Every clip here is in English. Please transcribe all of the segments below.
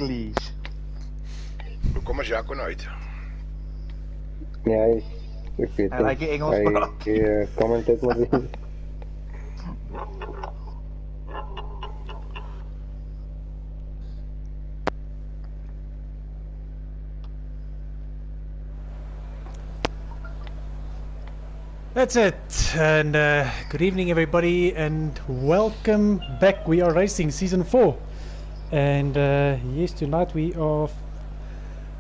English. Hoe kom as Jaco nou uit? Ja, ek weet Hy like Engels praat. Hy commenteer maar nie. That's it, and good evening everybody, and welcome back. We are racing season 4, and yes, tonight we are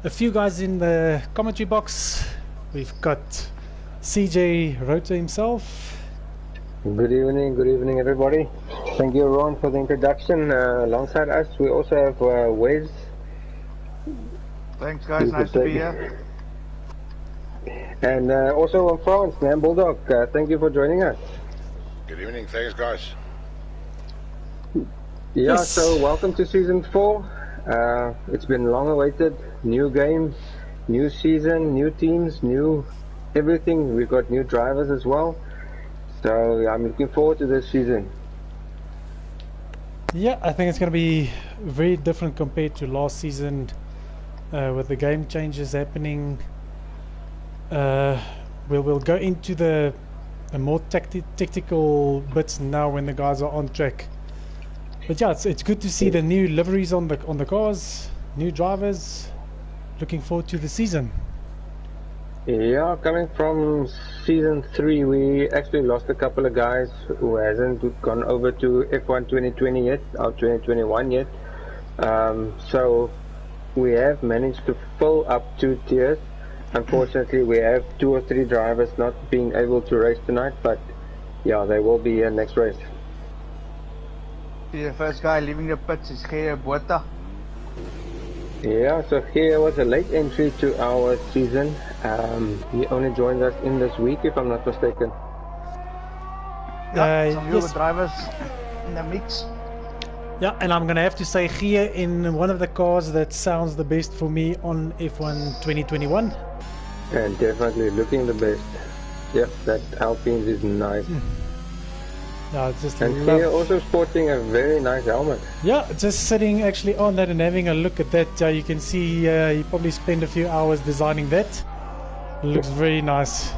a few guys in the commentary box. We've got CJ Rota himself. Good evening everybody. Thank you Ron for the introduction. Alongside us we also have Wes. Thanks guys, nice to be here. And also in France, man, Bulldog, thank you for joining us. Good evening, thanks guys. Yeah, Yes. so welcome to season 4. It's been long awaited. New game, new season, new teams, new everything. We've got new drivers as well. So I'm looking forward to this season. Yeah, I think it's going to be very different compared to last season, with the game changes happening. We'll go into the more tactical bits now when the guys are on track. But yeah, it's good to see the new liveries on the cars, new drivers. Looking forward to the season. Yeah, coming from season 3, we actually lost a couple of guys who hasn't gone over to F1 2020 yet, or 2021 yet. So we have managed to fill up 2 tiers. Unfortunately, we have 2 or 3 drivers not being able to race tonight, but yeah, they will be here next race. The first guy leaving the pits is Gea Botha. Yeah, so here was a late entry to our season. He only joined us in this week, if I'm not mistaken. Yeah, some newer yes. drivers in the mix. Yeah, and I'm gonna have to say here in one of the cars that sounds the best for me on F1 2021. And definitely looking the best. Yep, that Alpine is nice. Yeah, I just And love. here also sporting a very nice helmet. Yeah, just sitting actually on that and having a look at that. You can see he probably spent a few hours designing that. Looks very nice.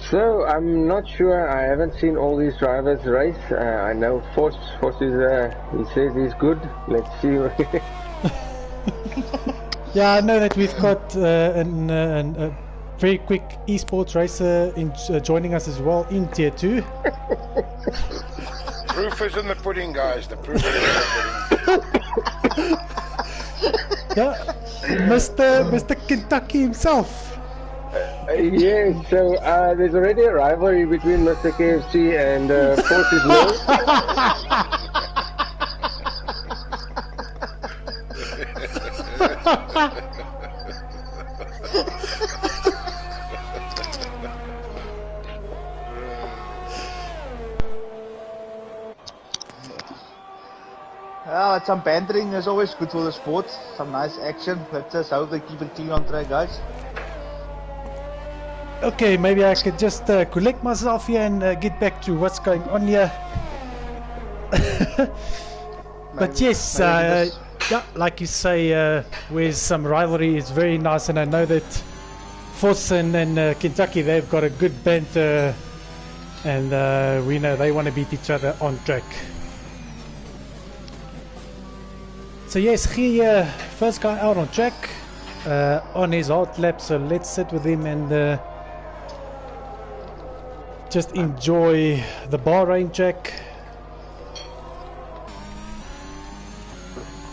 So I'm not sure. I haven't seen all these drivers race. I know Force is. He says he's good. Let's see. Yeah, I know that we've got a very quick esports racer joining us as well in tier 2. Proof is in the pudding, guys. The proof is in the pudding. Yeah, Mr. Kentucky himself. Yes. So there's already a rivalry between Mr. KFC and Force's Mill. Yeah, some bantering is always good for the sport. Some nice action. Let's just hope they keep it clean on track, guys. Okay, maybe I could just collect myself here and get back to what's going on here. But yes, yeah, like you say, with some rivalry, it's very nice, and I know that Force and Kentucky, they've got a good banter, and we know they want to beat each other on track. So yes, he first guy out on track, on his hard lap, so let's sit with him and just enjoy the Bahrain track.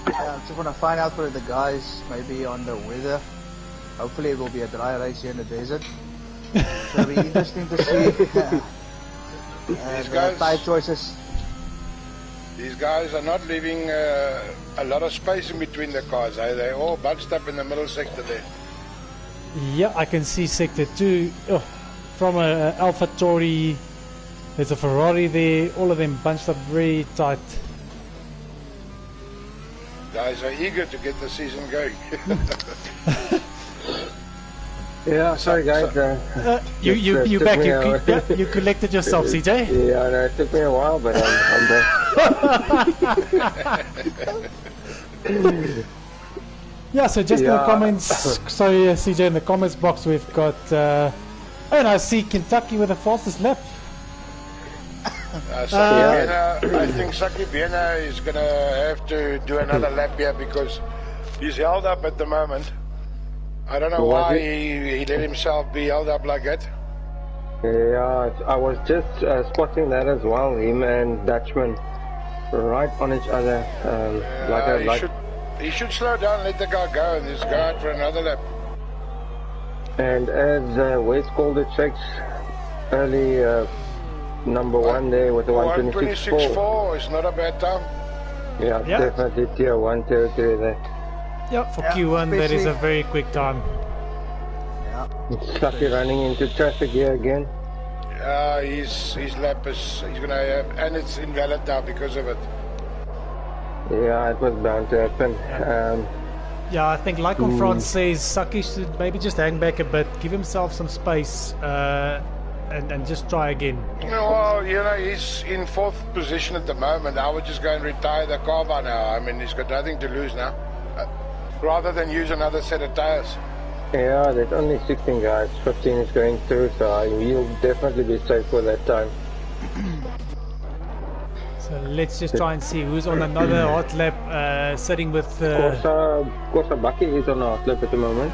Yeah, I'm just gonna find out for the guys, maybe on the weather. Hopefully it will be a dry race here in the desert. So it'll be interesting to see the tyre choices. These guys are not leaving a lot of space in between the cars. They're all bunched up in the middle sector there. Yeah, I can see sector 2. Oh, from a Alpha Tauri, there's a Ferrari there, all of them bunched up very tight. Guys are eager to get the season going. Yeah, sorry guys. You back? You collected yourself, CJ? Yeah, no, it took me a while, but I'm back. Yeah, so just in the comments, sorry CJ, in the comments box we've got, and I see Kentucky with the fastest lap. I think Saki Biena is going to have to do another lap here because he's held up at the moment. I don't know why he let himself be held up like that. Yeah, I was just spotting that as well, him and Dutchman right on each other. He should slow down, let the guy go, and just go out for another lap. And as Wes called it, checks early number one there with the 126.4 is not a bad time. Yeah, definitely tier 1 territory there. Yeah, for Q1 that is a very quick time. Stucky running into traffic here again. His lap is gonna have, and it's invalid now because of it. Yeah, it was bound to happen. Yeah, I think like what Franz says, Saki should maybe just hang back a bit, give himself some space, and just try again. Well, you know, he's in 4th position at the moment. I would just go and retire the car by now. I mean, he's got nothing to lose now. Rather than use another set of tires. Yeah, there's only 16 guys, 15 is going through, so he'll definitely be safe for that time. So let's just try and see who's on another hot lap, sitting with... Corsa Bucky is on a hot lap at the moment.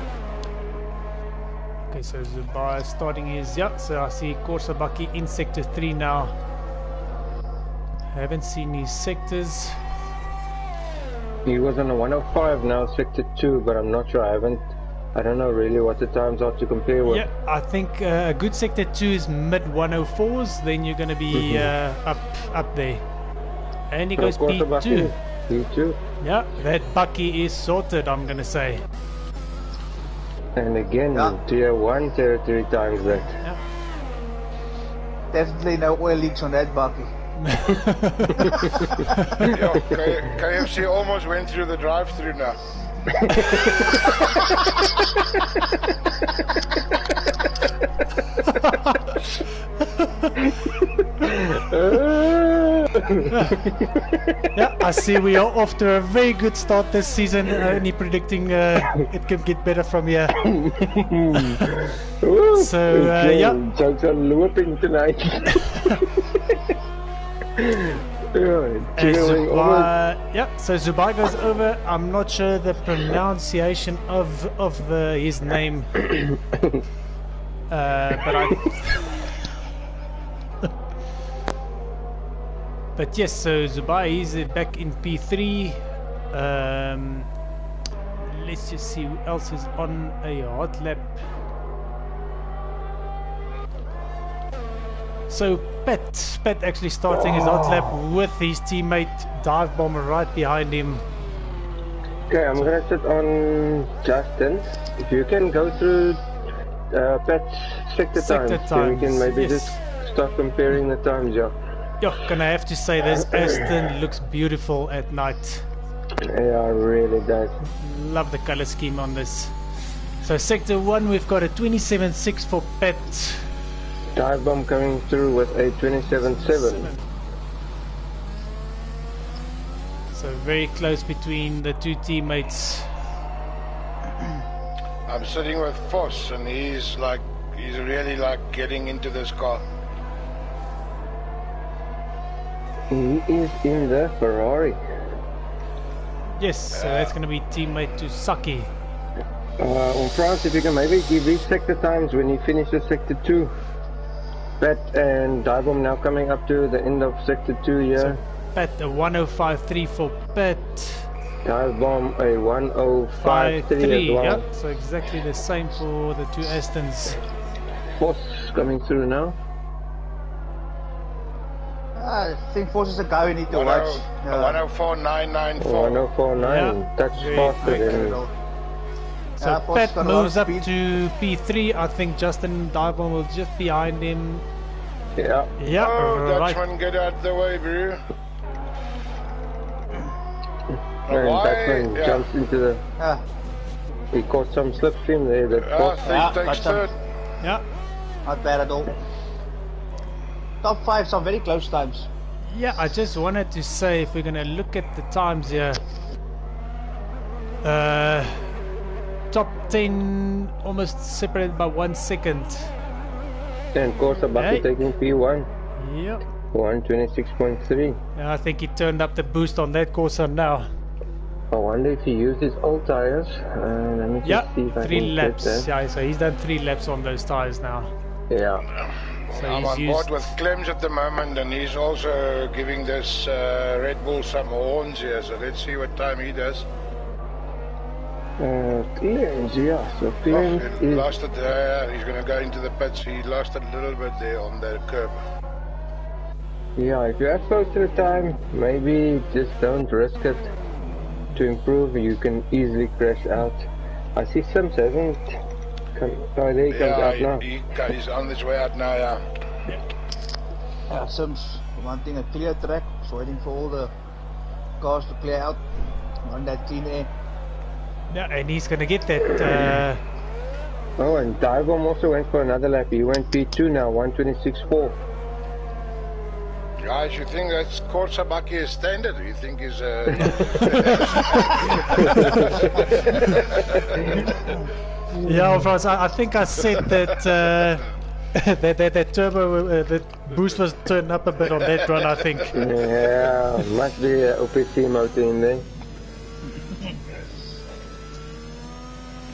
Okay, so Zubai starting his... Yeah, so I see Corsa Bucky in Sector 3 now. Haven't seen his sectors. He was on a 105 now, Sector 2, but I'm not sure. I don't know really what the times are to compare with. Yeah, I think a good Sector 2 is mid 104s, then you're going to be up there. And he goes P2. P2. Yeah, that Bucky is sorted, I'm going to say. And again, tier 1 territory times that. Yeah. Definitely no oil leaks on that Bucky. KFC almost went through the drive-thru now. Yeah, I see we are off to a very good start this season. Only predicting it can get better from here. So yeah, jokes are looping tonight. So Zubai goes over. I'm not sure the pronunciation of his name, but but yes. So Zubai is back in P3. Let's just see who else is on a hot lap. So Pat actually starting his hot lap with his teammate Dive Bomber right behind him. Okay, I'm gonna sit on Justin. If you can go through Pat's sector times, so we can maybe just start comparing the times, yeah. Yeah, gonna have to say this Aston looks beautiful at night. Yeah, really does. Love the color scheme on this. So sector 1 we've got a 27.6 for Pat. Dive Bomb coming through with a 27.7. So very close between the two teammates. I'm sitting with Foss, and he's really getting into this car. He is in the Ferrari. Yes, so that's going to be teammate to Saki. On France, if you can maybe give these sector times when he finishes sector 2. Pat and Dive Bomb now coming up to the end of sector 2 here. So Pat a 105.3 for Pat. Dive Bomb a 105.3 as well. Yeah, so exactly the same for the two Astons. Foss coming through now. I think Foss is a guy we need to watch. 104.994. 104.9. That's faster than... So Pat moves up to P3. I think Justin Dive Bomb will just behind him. Yeah. Yeah. Oh, right. Dutchman, get out the way, bro. And Dutchman jumps into the... He caught some slipstream there. That takes third. Yeah. Not bad at all. Top 5, some very close times. Yeah, I just wanted to say, if we're gonna look at the times here, top 10 almost separated by 1 second. And Corsa Bucky taking P1. Yep. 126.3. Yeah, I think he turned up the boost on that Corsa now. I wonder if he used his old tires. Let me just see if I 3 can laps. get that. Yeah, so he's done 3 laps on those tires now. Yeah. So I'm on board with Clems at the moment, and he's also giving this Red Bull some horns here, so let's see what time he does. Clems, yeah. So Clems he is... lost it, he's going to go into the pits. He lost it a little bit there on the curb. Yeah, if you have close to the time, maybe just don't risk it. To improve, you can easily crash out. I see Sims hasn't come. Oh, there he comes out now. He's on his way out now, yeah. Yeah, Sims wanting a clear track, just waiting for all the cars to clear out on that clean air. Yeah, and he's gonna get that. Oh, and Divebomb also went for another lap. He went P2 now, 126.4. Guys, you think that's Corsa Bucky is standard? You think he's Yeah, Frans, I think I said that that turbo, that boost was turned up a bit on that run, I think. Yeah, must be an OPC motor in there.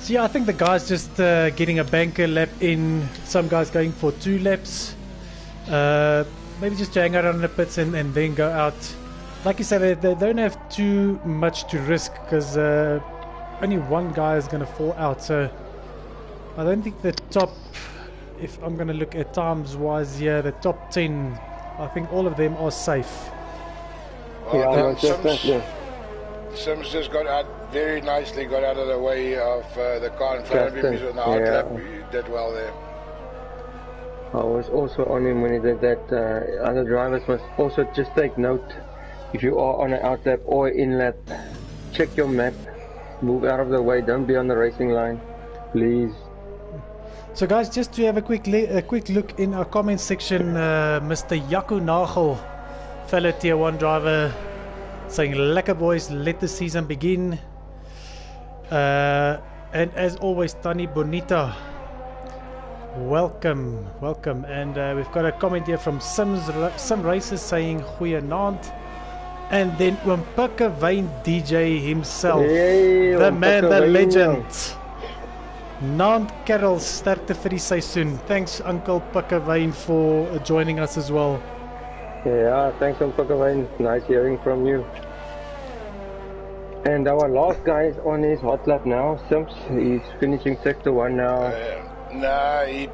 So yeah, I think the guys just getting a banker lap in, some guys going for 2 laps. Maybe just hang out on the pits and then go out. Like you said, they don't have too much to risk because only one guy is going to fall out. So I don't think the top, if I'm going to look at times wise here, the top 10, I think all of them are safe. Well, Sims just got out very nicely, got out of the way of the car in front of him. He's on the outlap. He did well there. I was also on him when he did that. Other drivers must also just take note. If you are on an outlap or inlap, check your map, move out of the way, don't be on the racing line, please. So guys, just to have a quick look in our comment section, Mr. Jaco Nagel, fellow tier 1 driver, saying lekker boys, let the season begin. And as always, Tani Bonita, welcome. And we've got a comment here from Sim Races saying goeienaand. And then Wimpika Wayne DJ himself, the man, the legend. Naand Carol, sterkte vir die seisoen. Thanks Uncle Pika Wayne for joining us as well. Yeah, thanks Pika Wayne, nice hearing from you. And our last guy is on his hot lap now, Sims. He's finishing sector 1 now. No, he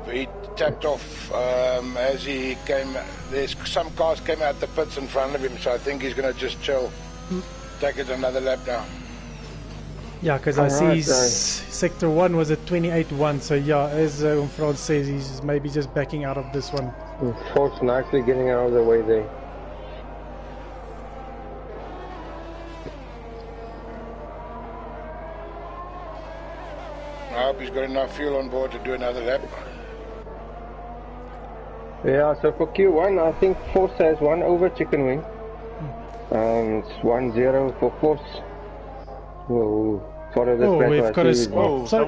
tapped off as he came. There's some cars came out the pits in front of him, so I think he's going to just chill. Take it another lap now. Yeah, because I see sector 1 was at 28.1, so yeah, as Frans says, he's maybe just backing out of this one. Folks nicely getting out of the way there. I hope he's got enough fuel on board to do another lap. Yeah, so for Q1, I think Force has 1 over Chicken Wing. It's 1-0 for Force. We'll follow the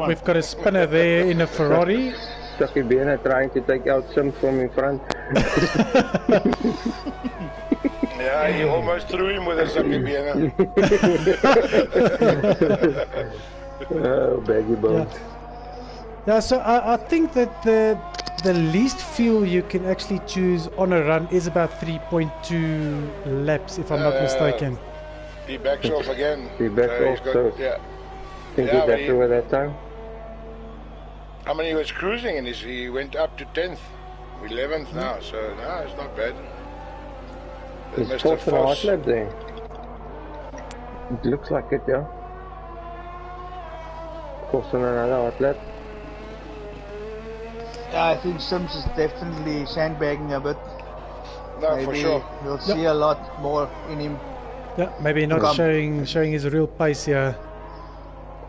we've got a spinner there in a Ferrari. Saki Bena trying to take out Sim from in front. Yeah, he almost threw him with a Saki Bena. Oh, baggy bones. Yeah, so I think that the least fuel you can actually choose on a run is about 3.2 laps, if I'm not mistaken. He backs off again. He backs off, so yeah. I think he's happy with that time. I mean, he was cruising and he went up to 10th, 11th now, so no, it's not bad. He's fourth in a hot lap there. It looks like it, yeah. Fourth on another hot lap. Yeah, I think Sims is definitely sandbagging a bit. No, maybe for sure. We'll see a lot more in him. Yeah, maybe not showing his real pace here.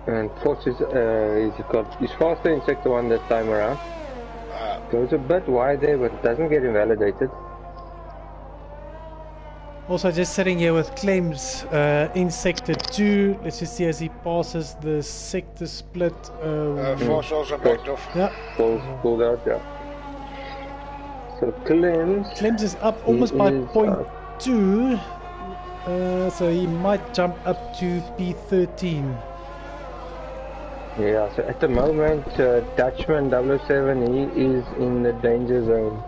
And Force is he's faster in sector 1 this time around. Goes a bit wide there, but doesn't get invalidated. Also just sitting here with Clems in sector 2. Let's just see as he passes the sector split. Force also backed off. Yeah. Pulled out, yeah. So Clems is up almost by 0.2. So he might jump up to P13. Yeah, so at the moment, Dutchman 007, he is in the danger zone.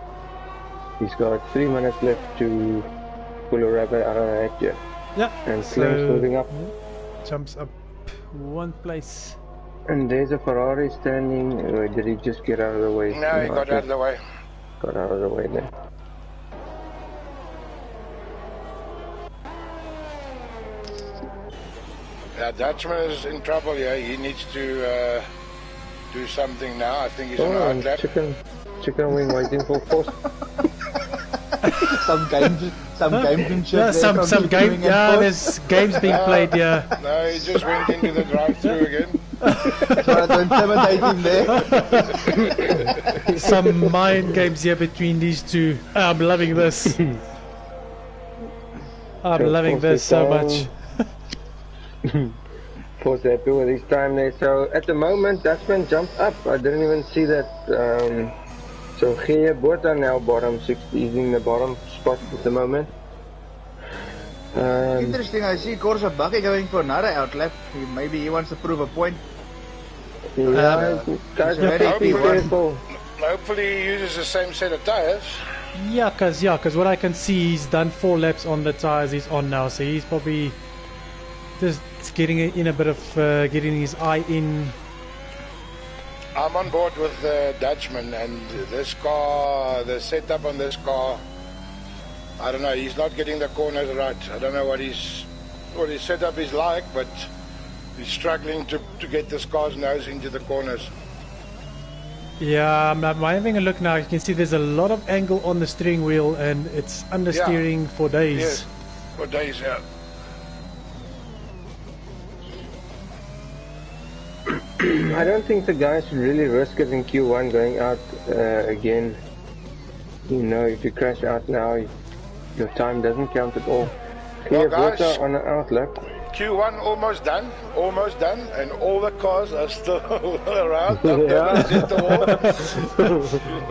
He's got 3 minutes left to pull a rabbit out of the hat here. Yeah. And Clem's moving up. Jumps up one place. And there's a Ferrari standing. Did he just get out of the way? No, he got out of the way. Got out of the way there. Yeah, Dutchman is in trouble here. He needs to do something now. I think he's on a hard lap. Chicken wing waiting for force. some game. Yeah, some game. Yeah, there's games being played. Yeah. No, he just went into the drive-through again. Trying to intimidate him there. Some mind games here between these two. I'm loving this. I'm loving this so much. Force happy with his time there. So at the moment, Dutchman jumped up. I didn't even see that. So here, both are now bottom 60. He's in the bottom spot at the moment. Interesting, I see Corsa Bucky going for another outlap. Maybe he wants to prove a point. Yeah, guys, be careful. Hopefully he uses the same set of tires. Yeah, cause what I can see, he's done 4 laps on the tires he's on now, so he's probably just getting in a bit of getting his eye in. I'm on board with the Dutchman, and this car, the setup on this car, I don't know, he's not getting the corners right. I don't know what his setup is like, but he's struggling to get this car's nose into the corners. Yeah, I'm having a look now. You can see there's a lot of angle on the steering wheel, and it's understeering for days. Yes, for days, yeah. I don't think the guys should really risk it in Q1 going out again. You know, if you crash out now, your time doesn't count at all. Well, guys, on an outlap. Q1 almost done, and all the cars are still around. Yeah.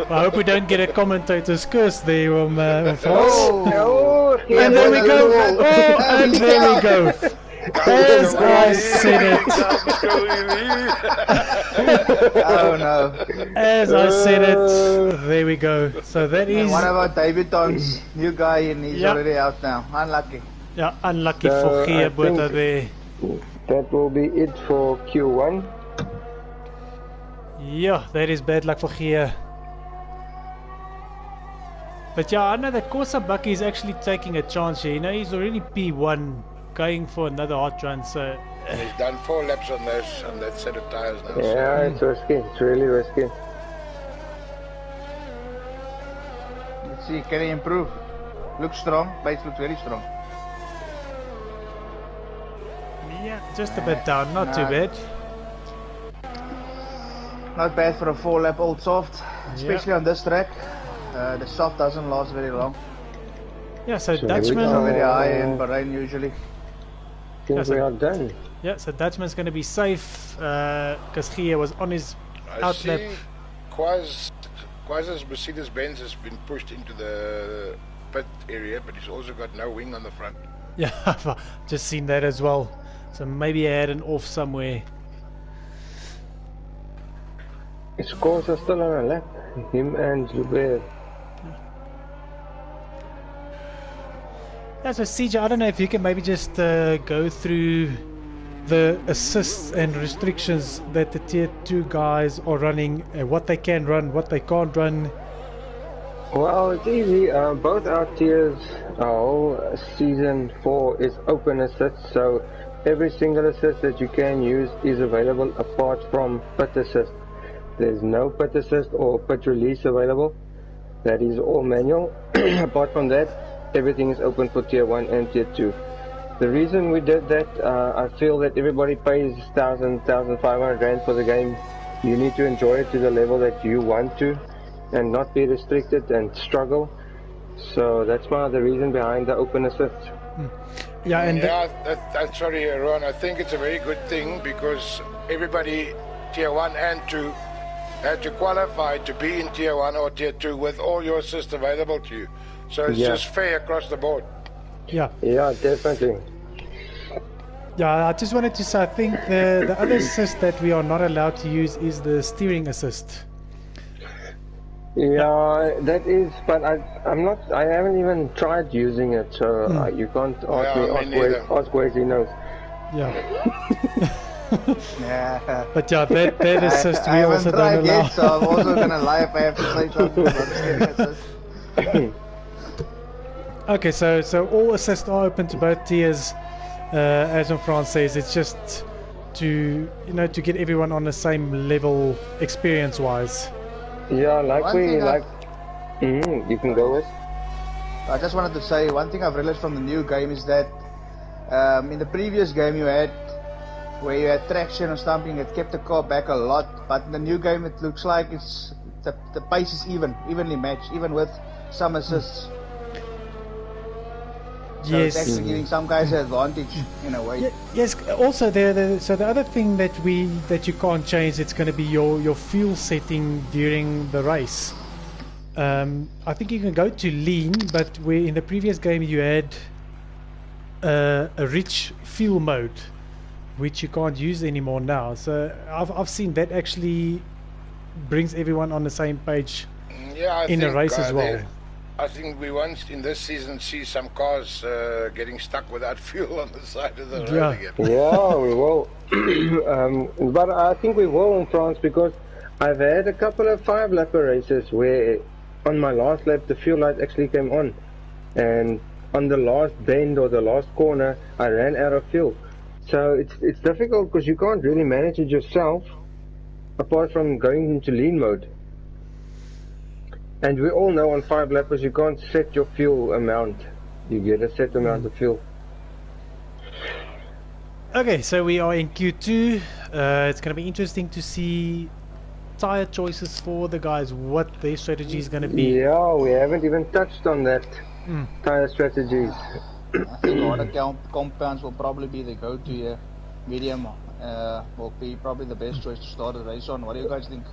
I hope we don't get a commentator's curse there from France. Oh, and there we go. Oh, and there we go. As I said it. Oh no. As I said it, there we go. So that is... What about David Tons? New guy and he's already out now. Unlucky. Yeah, unlucky for Gia Butter there. That will be it for Q1. Yeah, that is bad luck for Gia. But yeah, I know that Corsa Bucky is actually taking a chance here. You know, he's already P1 going for another hot run, so... He's done 4 laps on that set of tires now. Yeah, so. it's risky. It's really risky. Let's see, can he improve? Looks strong. Base looks very strong. Yeah, just a bit down, not too bad. Not bad for a 4-lap old soft, especially on this track. The soft doesn't last very long. Yeah, so It's Dutchman... very high in Bahrain usually. Think we are done. Yeah, so Dutchman's going to be safe because Gia was on his outlap. Quas's Mercedes-Benz has been pushed into the pit area, but he's also got no wing on the front. Yeah, I've just seen that as well. So maybe I had an off somewhere. His scores are still on a lap. Him and Zubair. Yeah, so CJ, I don't know if you can maybe just go through the assists and restrictions that the tier 2 guys are running, what they can run, what they can't run. Well, it's easy. Both our tiers, our whole season 4 is open assist, so every single assist that you can use is available apart from pit assist. There's no pit assist or pit release available. That is all manual. Apart from that, everything is open for tier 1 and tier 2. The reason we did that, I feel that everybody pays 1,500 Rand for the game. You need to enjoy it to the level that you want to and not be restricted and struggle. So that's one of the reason behind the open assist. Yeah, and I'm sorry, Ron. I think it's a very good thing because everybody, tier 1 and 2, had to qualify to be in tier 1 or tier 2 with all your assists available to you. So it's just fair across the board. yeah. Yeah, definitely. Yeah, I just wanted to say, I think the other assist that we are not allowed to use is the steering assist. Yeah, that is, but I haven't even tried using it, so you can't ask ask Waze, he knows. Yeah. Yeah. But yeah, that assist we I also haven't tried don't allow. yet, so I'm also gonna lie if I have to say something about the steering assist. Okay, so all assists are open to both tiers. As in France says, it's just to to get everyone on the same level experience-wise. Yeah, like One we thing like. You can go with. I just wanted to say one thing I've realized from the new game is that in the previous game you had where you had traction or something, it kept the car back a lot, but in the new game it looks like it's the pace is evenly matched, even with some assists. So Yes. it's actually giving some guys an advantage in a way. Yes. Also, so the other thing that you can't change, it's going to be your fuel setting during the race. I think you can go to lean, but where in the previous game you had a rich fuel mode, which you can't use anymore now. So I've seen that actually brings everyone on the same page in the race as well. I think we once in this season see some cars getting stuck without fuel on the side of the road again. Yeah, we will. But I think we will in France because I've had a couple of 5-lapper races where on my last lap the fuel light actually came on, and on the last bend or the last corner I ran out of fuel. So it's difficult because you can't really manage it yourself apart from going into lean mode. And we all know on 5-lappers you can't set your fuel amount. You get a set amount of fuel. Okay, so we are in Q2. It's going to be interesting to see tire choices for the guys, what their strategy is going to be. Yeah, we haven't even touched on that. Tire strategies. I think harder compounds will probably be the go-to here. Medium will be probably the best choice to start the race on. What do you guys think?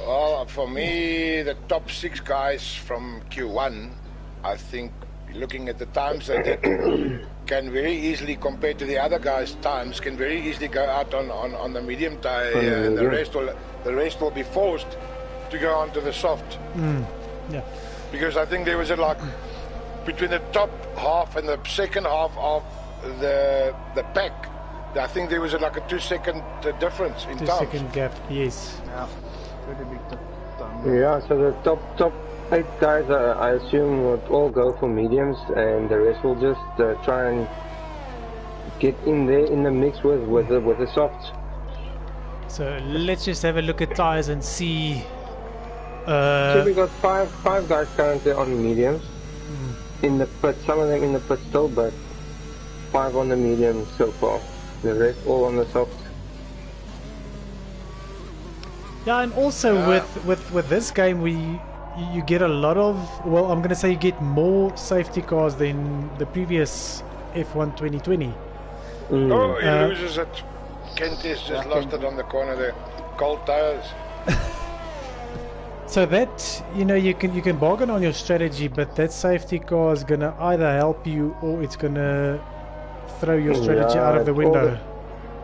Well, for me, the top 6 guys from Q1, I think, looking at the times they did, can very easily, compared to the other guys' times, can very easily go out on the medium tire, and the rest will be forced to go onto the soft. Yeah. Because I think there was between the top half and the second half of the pack, I think there was like a 2-second difference in time. 2-second gap, yes. Yeah, pretty big time. Yeah, so the top 8 guys, I assume, would all go for mediums, and the rest will just try and get in there in the mix with the softs. So let's just have a look at tires and see. So we got five guys currently on mediums in the pit. Some of them in the pit still, but 5 on the mediums so far. The rest all on the softs. Yeah, and also with this game you get a lot of, well, I'm gonna say you get more safety cars than the previous F1 2020. Oh, he loses it. Kent has just lost it on the corner there. Cold tires. So that, you can bargain on your strategy, but that safety car is gonna either help you or it's gonna throw your strategy out of the window.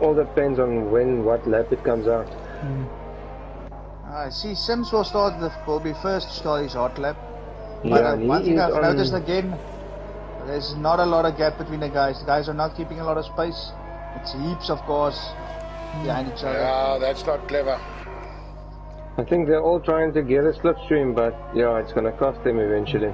All depends on what lap it comes out. I see Sims will be first to start his hot lap. But one thing I've noticed again, there's not a lot of gap between the guys. The guys are not keeping a lot of space. It's heaps of cars behind each other. Yeah, that's not clever. I think they're all trying to get a slipstream, but yeah, it's gonna cost them eventually.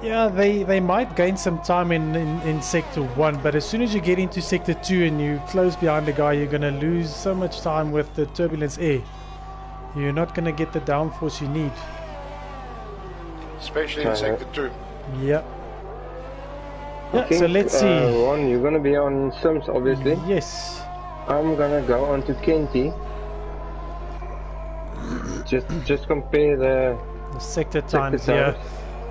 Yeah, they might gain some time in sector 1, but as soon as you get into sector 2 and you close behind the guy, you're gonna lose so much time with the turbulence air. You're not gonna get the downforce you need. Especially in sector 2. Yeah. I think, so let's see. Ron, you're gonna be on Sims, obviously. Yes. I'm gonna go on to Kenty. Just compare the sector times. times.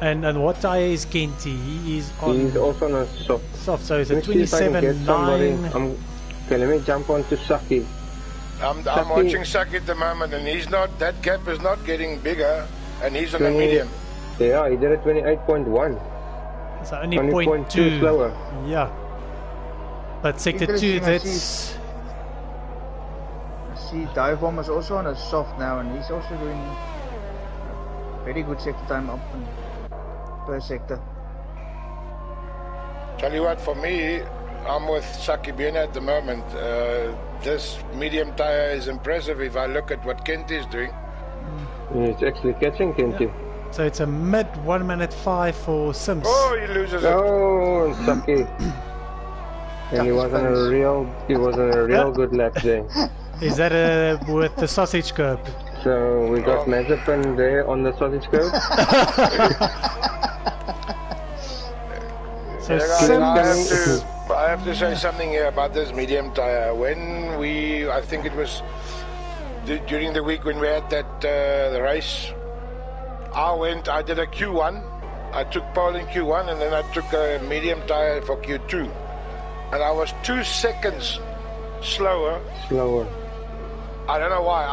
And what tire is Kenty? He is on He's also on a soft. soft, so it's a Let me see if I can get somebody. 27.9. Okay, let me jump on to Saki. I'm Saki. watching Saki at the moment, and he's not. That gap is not getting bigger, and he's on a 20 medium. Yeah, he did a 28.1. So only Only 0.2 0.2 slower. Yeah. But sector 2, Interesting, I that's... I see Dive Bomb is also on a soft now, and he's also doing very good sector time up and per sector. Tell you what, for me, I'm with Saki Biena at the moment. This medium tire is impressive if I look at what Kent is doing. He's actually catching Kenty. So it's a mid 1 minute 5 for Sims. Oh, he loses it. Oh, and Saki. And he was on a real good lap there. Is that with the sausage curb? So we got Mazepin there on the sausage curb. So Sims... I have to say something here about this medium tire. When I think it was during the week when we had that the race, I did a Q1. I took pole in Q1, and then I took a medium tire for Q2, and I was 2 seconds slower. I don't know why.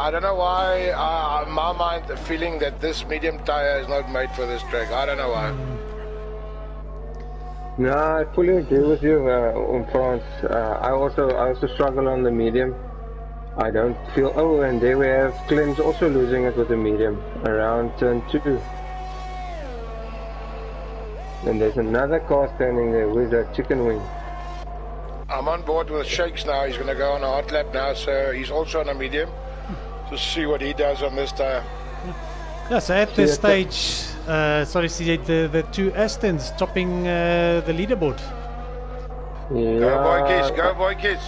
My mind the feeling that this medium tire is not made for this track. I don't know why. No, I fully agree with you, France. I also struggle on the medium. I don't feel. Oh, and there we have Clem's also losing it with the medium around turn 2. And there's another car standing there with a chicken wing. I'm on board with Shakes now. He's going to go on a hot lap now, so he's also on a medium. To see what he does on this tire. Yeah, so at this stage, sorry CJ, the 2 Astons topping the leaderboard. Yeah. Go boy kids.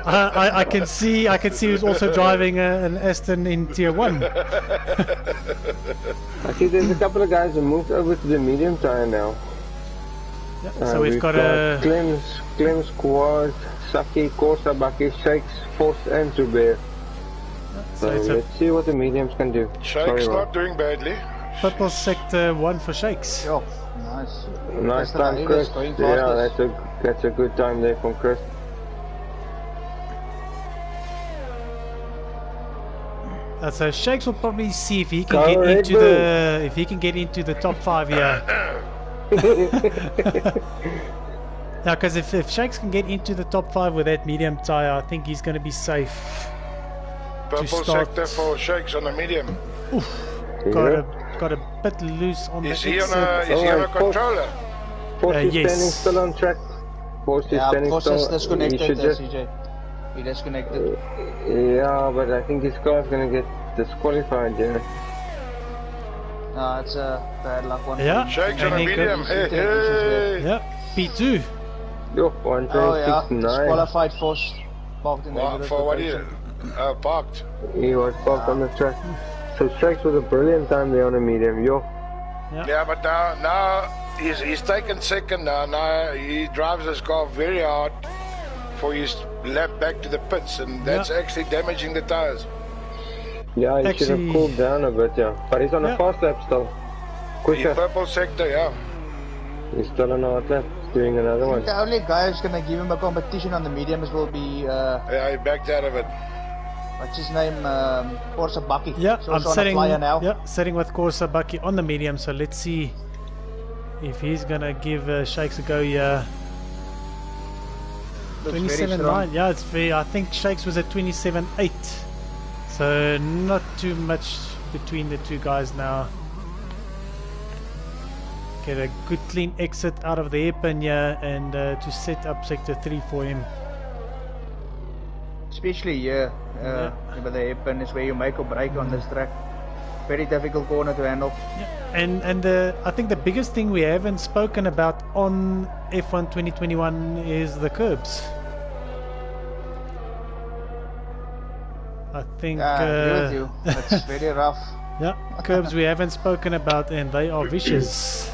I can see who's also driving an Aston in tier 1. I see there's a couple of guys who moved over to the medium tire now. Yeah, so we've got a Clem's Quad, Saki, Corsa, Baki, Shakes, Force and Zubair. So let's see what the mediums can do. Shakes not doing badly. purple sector 1 for Shakes. Yo, nice. Nice time, Chris. Yeah, that's a good time there from Chris. So Shakes will probably see if he can get into the top 5 here. Now, because if Shakes can get into the top 5 with that medium tire, I think he's going to be safe. Purple sector for Shakes on a medium. Oof, got a bit loose on the exit. Is he on a controller? Force is yes. standing still on track. Force is standing Force still. is disconnected, He should just, CJ. He disconnected. yeah, but I think his car is going to get disqualified, yeah. No, it's a bad luck one. Yeah. Shakes on a medium. Hey. Yeah, P2. Yo, 1.69. Oh yeah, disqualified Force. Parked in the For what is it? Parked. He was parked on the track. So Shakes with a brilliant time there on a medium, yo. Yeah, but now he's taken second now. Now he drives his car very hard for his lap back to the pits, and that's actually damaging the tires. Yeah, he should have cooled down a bit, yeah. But he's on a fast lap still. Quicker. The purple sector, yeah. He's still on a hot lap. He's doing another one. The only guy who's gonna give him a competition on the mediums will be yeah, he backed out of it. what's his name? Corsa Bucky. Yeah, so I'm setting now. Yeah, setting with Corsa Bucky on the medium. So let's see if he's gonna give Shakes a go here. 27.9. Yeah, it's very. I think Shakes was at 27.8. So not too much between the two guys now. Get a good clean exit out of the hairpin here and to set up sector 3 for him. Especially here, with the hairpin is where you make or break on this track. Very difficult corner to handle. Yeah. And I think the biggest thing we haven't spoken about on F1 2021 is the curbs. I think I agree with you. It's very rough. Yeah, curbs we haven't spoken about, and they are vicious.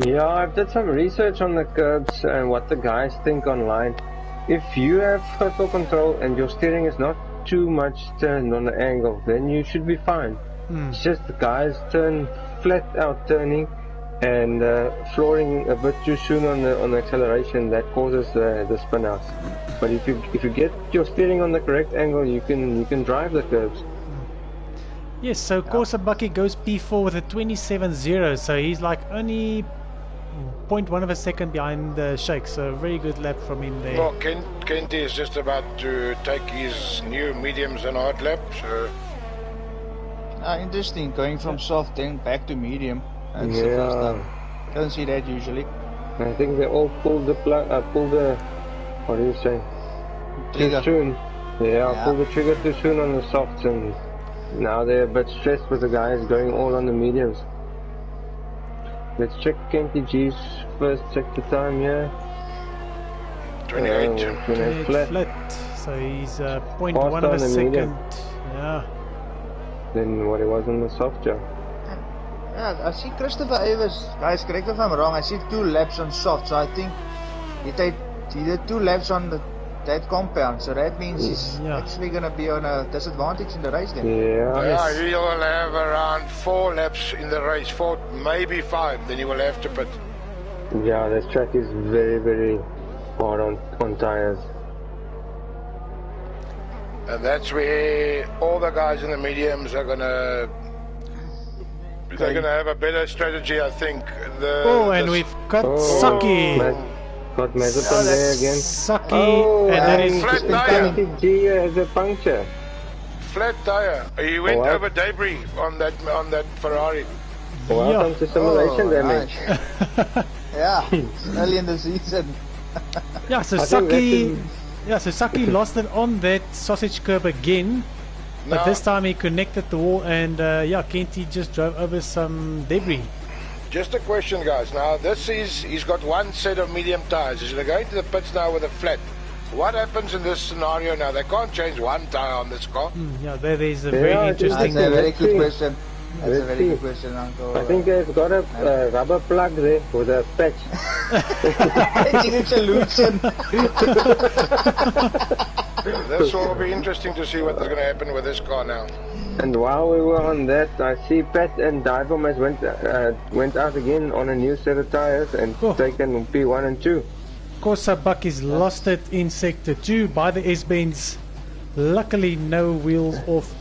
Yeah, I've did some research on the curbs and what the guys think online. If you have throttle control and your steering is not too much turned on the angle, then you should be fine. It's just the guys turn flat out turning and flooring a bit too soon on the acceleration that causes the spin outs. But if you get your steering on the correct angle, you can drive the curves. Yes, so Korsabaki goes P4 with a 27.0, so he's like only 0.1 of a second behind the Sheikh, so a very good lap from him there. Well, Kenty is just about to take his new mediums and hard lap, so... Interesting, going from soft then back to medium. That's the first time. Don't see that usually. I think they all pulled the what do you say? Trigger. Too soon. Yeah, pulled the trigger too soon on the softs, and now they're a bit stressed with the guys going all on the mediums. Let's check Kenty G's first sector time here. 28. Flat. So he's 0.1 of a second. Medium. Yeah. Than what it was on the soft, yeah. Yeah, I see Christopher Evers, guys, correct me if I'm wrong, I see 2 laps on soft, so I think he did 2 laps on that compound, so that means he's actually going to be on a disadvantage in the race then. Yeah, he will have around 4 laps in the race, 4, maybe 5, then he will have to pit. Yeah, this track is very, very hard on tires. And that's where all the guys in the mediums are gonna have a better strategy, I think. And we've got Saki. Got Mazepin there again. Saki, and that is flat tire. G has a puncture. Flat tire. He went over debris on that Ferrari. Welcome to simulation damage. Nice. Yeah, early in the season. Yeah, so Saki lost it on that sausage curb again, but this time he connected the wall, and Kenty just drove over some debris. Just a question, guys. Now he's got 1 set of medium tires. He's going to go into the pits now with a flat. What happens in this scenario now? They can't change 1 tire on this car. That is a very interesting. That's a very good question. That's a very good question, Uncle. I think they've got a rubber plug there with a patch. Patching solution. This will be interesting to see what is going to happen with this car now. And while we were on that, I see Pat and Divomas went out again on a new set of tires and taken P1 and 2. Korsabakis lost it in sector 2 by the S-Bends. Luckily, no wheels off.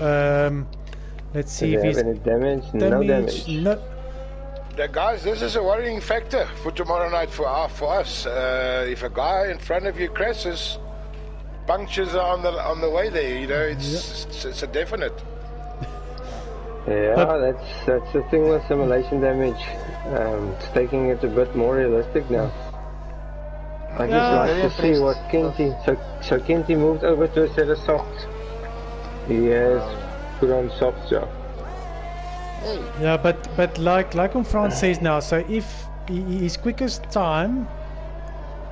Let's see if he's any damage. No damage. No. Guys, this is a worrying factor for tomorrow night for us. If a guy in front of you crashes, punctures are on the way there. You know, it's a definite. Yeah, that's the thing with simulation damage. It's taking it a bit more realistic now. I just like to see what Kenty. So Kenty moved over to a set of softs. He has put on softs, yeah. Yeah, but like France says now, so if his quickest time,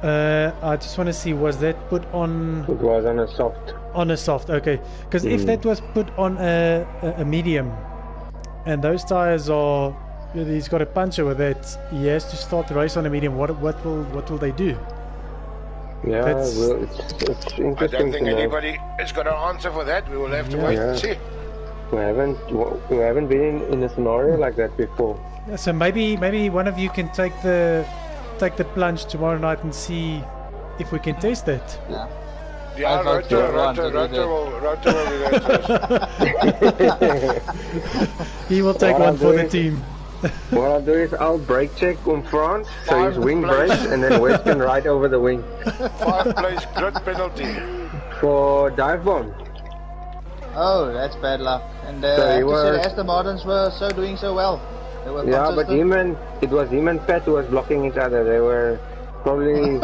I just want to see, was that put on? It was on a soft. On a soft, okay. Because if that was put on a medium, and those tires are, he's got a puncher with that, he has to start the race on a medium. What will they do? Yeah, well, it's interesting. I don't think anybody is going to answer for that. We will have to wait and see. We haven't been in a scenario like that before. Yeah, so maybe one of you can take the plunge tomorrow night and see if we can test it. Yeah, Rotor will be there first. He will take one for the team. What I'll do is I'll brake check on France, so he's wing brakes, and then West can ride over the wing. 5-place grid penalty. For dive bomb. Oh, that's bad luck. And Aston Martins were doing so well. They were but it was him and Pat who was blocking each other. They were probably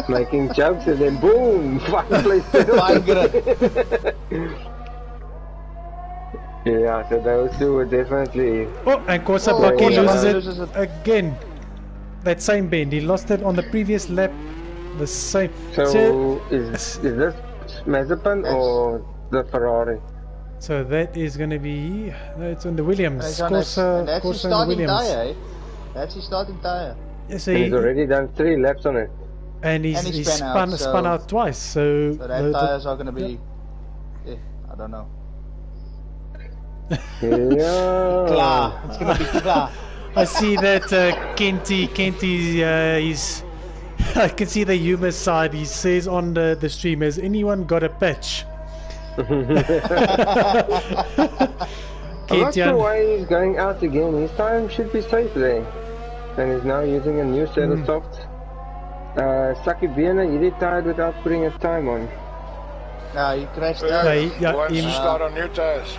making jokes, and then boom, 5-place penalty. Yeah, so those two were definitely... Oh, and Korsabaki loses it again. That same bend, he lost it on the previous lap. The same. So is this Mazepin or the Ferrari? So that is going to be... it's on the Williams. That's his starting tyre, eh? That's his starting tyre. Yeah, so he's already done 3 laps on it. And he's spun out twice, so... So that tyres are going to be... I don't know. Yeah. Klar. It's gonna be klar. I see that Kenty is. I can see the humor side. He says on the stream, has anyone got a patch? I'm not sure why he's going out again. His time should be safe there. And he's now using a new set of softs. Saki Biena, he retired without putting a time on. No, he crashed Yeah, out. he wants to start on new tires.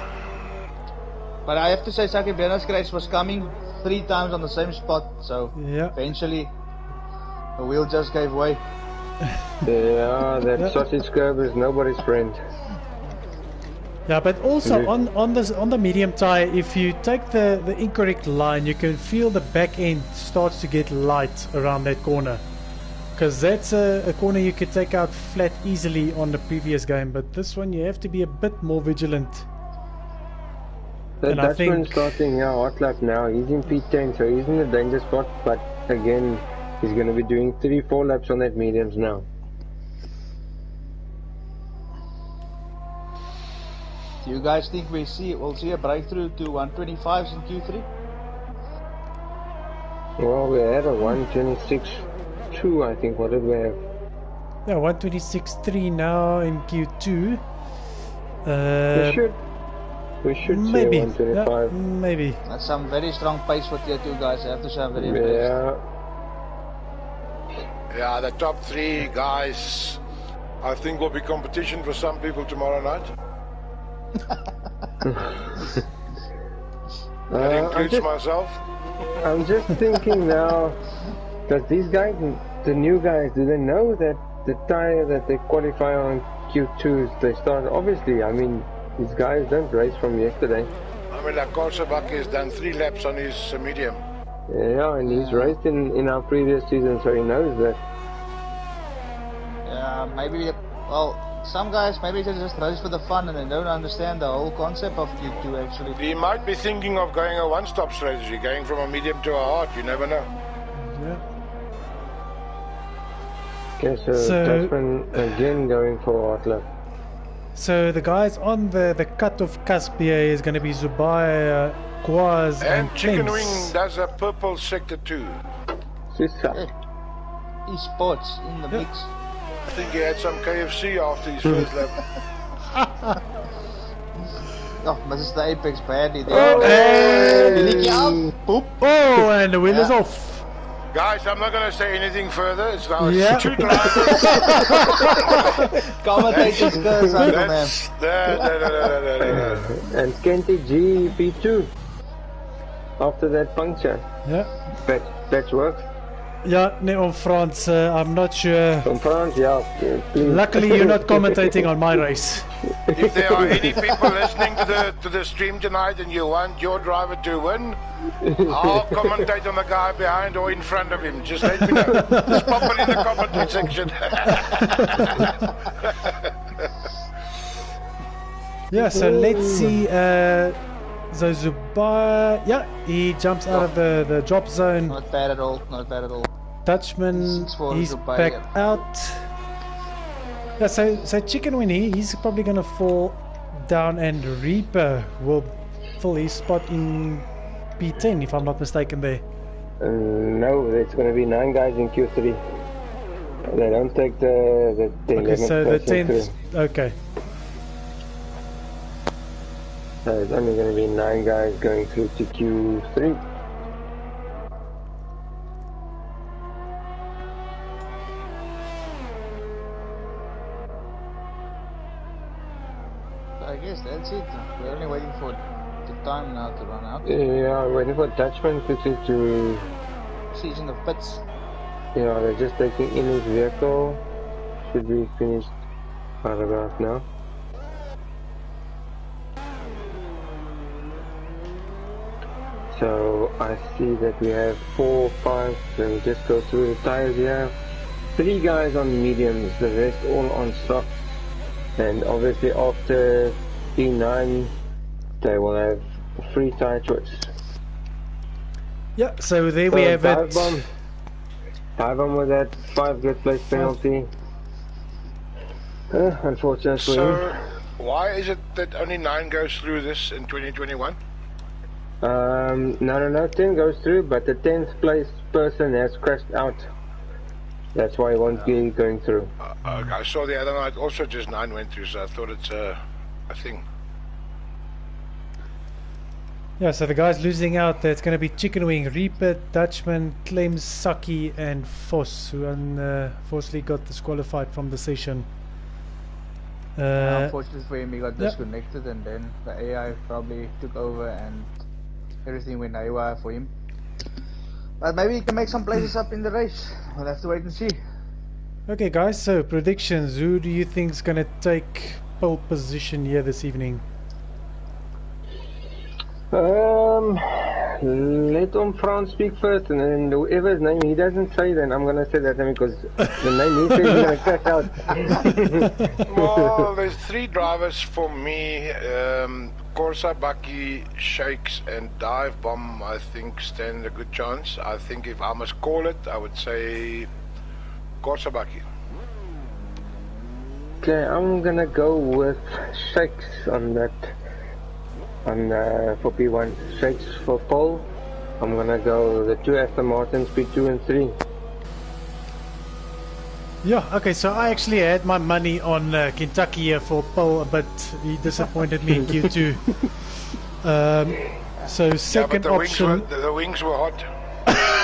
But I have to say, Saki Biena's crash was coming 3 times on the same spot, so Yeah. eventually the wheel just gave way. Yeah, that sausage curve is nobody's friend. Yeah, but also on the medium tire, if you take the incorrect line, you can feel the back end starts to get light around that corner. Because that's a corner you could take out flat easily on the previous game, but this one you have to be a bit more vigilant. The And I Dutchman think- starting hot lap now. He's in P10, so he's in a danger spot. But again, he's going to be doing 3-4 laps on that mediums now. Do you guys think we'll see a breakthrough to 125s in Q3? Well, we had a 126.2, I think. What did we have? Yeah, 126.3 now in Q2. We should Maybe. see a 125. Yeah, maybe. That's some very strong pace for tier 2 guys. I have to say I'm very impressed. Yeah. Yeah, the top 3 guys, I think will be competition for some people tomorrow night. That includes myself. I'm just thinking now, does these guys, the new guys, do they know that the tire that they qualify on Q2s, they start, obviously, I mean, these guys don't race from yesterday. I mean, like Korsabak has done 3 laps on his medium. Yeah, and he's raced in our previous season, so he knows that. Yeah, maybe, well, some guys maybe they just race for the fun and they don't understand the whole concept of Q2 actually. He might be thinking of going a one-stop strategy, going from a medium to a hard, you never know. Yeah. Okay, so Dutchman again going for hot lap. So the guys on the cut-off cusp here is going to be Zubai, Quaz, And Chicken Clems. Wing does a purple sector too. Sissa. Esports in the mix. I think he had some KFC after his first lap. Oh, misses the apex badly there. Oh, hey! Billy out. Boop. Oh, and the wheel is off. Guys, I'm not going to say anything further. It's now Yeah. 2 drivers. Commentators curse on the man. That's no. And Kenty G P2 after that puncture. Yeah. That works. Yeah, no, France, I'm not sure. From France, yeah, please. Luckily, you're not commentating on my race. If there are any people listening to the stream tonight and you want your driver to win, I'll commentate on the guy behind or in front of him. Just let me know. Just pop it in the comment section. Yeah, so let's see. So Zubai, yeah, he jumps out of the drop zone. Not bad at all. Not bad at all. Dutchman, 6-4 he's Zubai, back yeah. out. Yeah, so Chicken Winnie, he's probably gonna fall down, and Reaper will fill his spot in P10 if I'm not mistaken there. No, it's going to be 9 guys in Q3. They don't take the Okay, 11th so the person 10th. Okay. So it's only going to be 9 guys going through to Q3. I guess that's it. We're only waiting for the time now to run out. Yeah, waiting for Dutchman quickly to... Season of pits. Yeah, they're just taking in his vehicle. Should be finished right about now. So I see that we have 4, 5. Let me just go through the tires here. 3 guys on mediums, the rest all on soft. And obviously after P9 they will have free tire choice. Yeah, so there we have it. Dive bomb with that 5 grid place penalty. Unfortunately. Why is it that only 9 goes through this in 2021? No, 10 goes through, but the 10th place person has crashed out. That's why it won't be going through. I saw the other night also just 9 went through, so I thought it's a thing. Yeah, so the guys losing out, it's going to be Chicken Wing, Reaper, Dutchman, Clems, Saki, and Foss, who unfortunately got disqualified from the session. Unfortunately for him, he got disconnected, and then the AI probably took over and everything went haywire for him. But maybe he can make some places up in the race. We'll have to wait and see. Okay guys, so predictions. Who do you think is going to take pole position here this evening? Let Franz speak first, and then whoever's name he doesn't say, then I'm gonna say that name because the name he says he's gonna crash out. Well, there's 3 drivers for me. Corsa, Bucky, Shakes, and Dive Bomb. I think stand a good chance. I think if I must call it, I would say Corsa, Bucky. Okay, I'm gonna go with Shakes on that. For P1, Shakes for pole. I'm gonna go the 2 Aston Martins, P2 and 3. Yeah, okay, so I actually had my money on Kentucky here for pole, but he disappointed me in Q2. So second option. The wings were hot.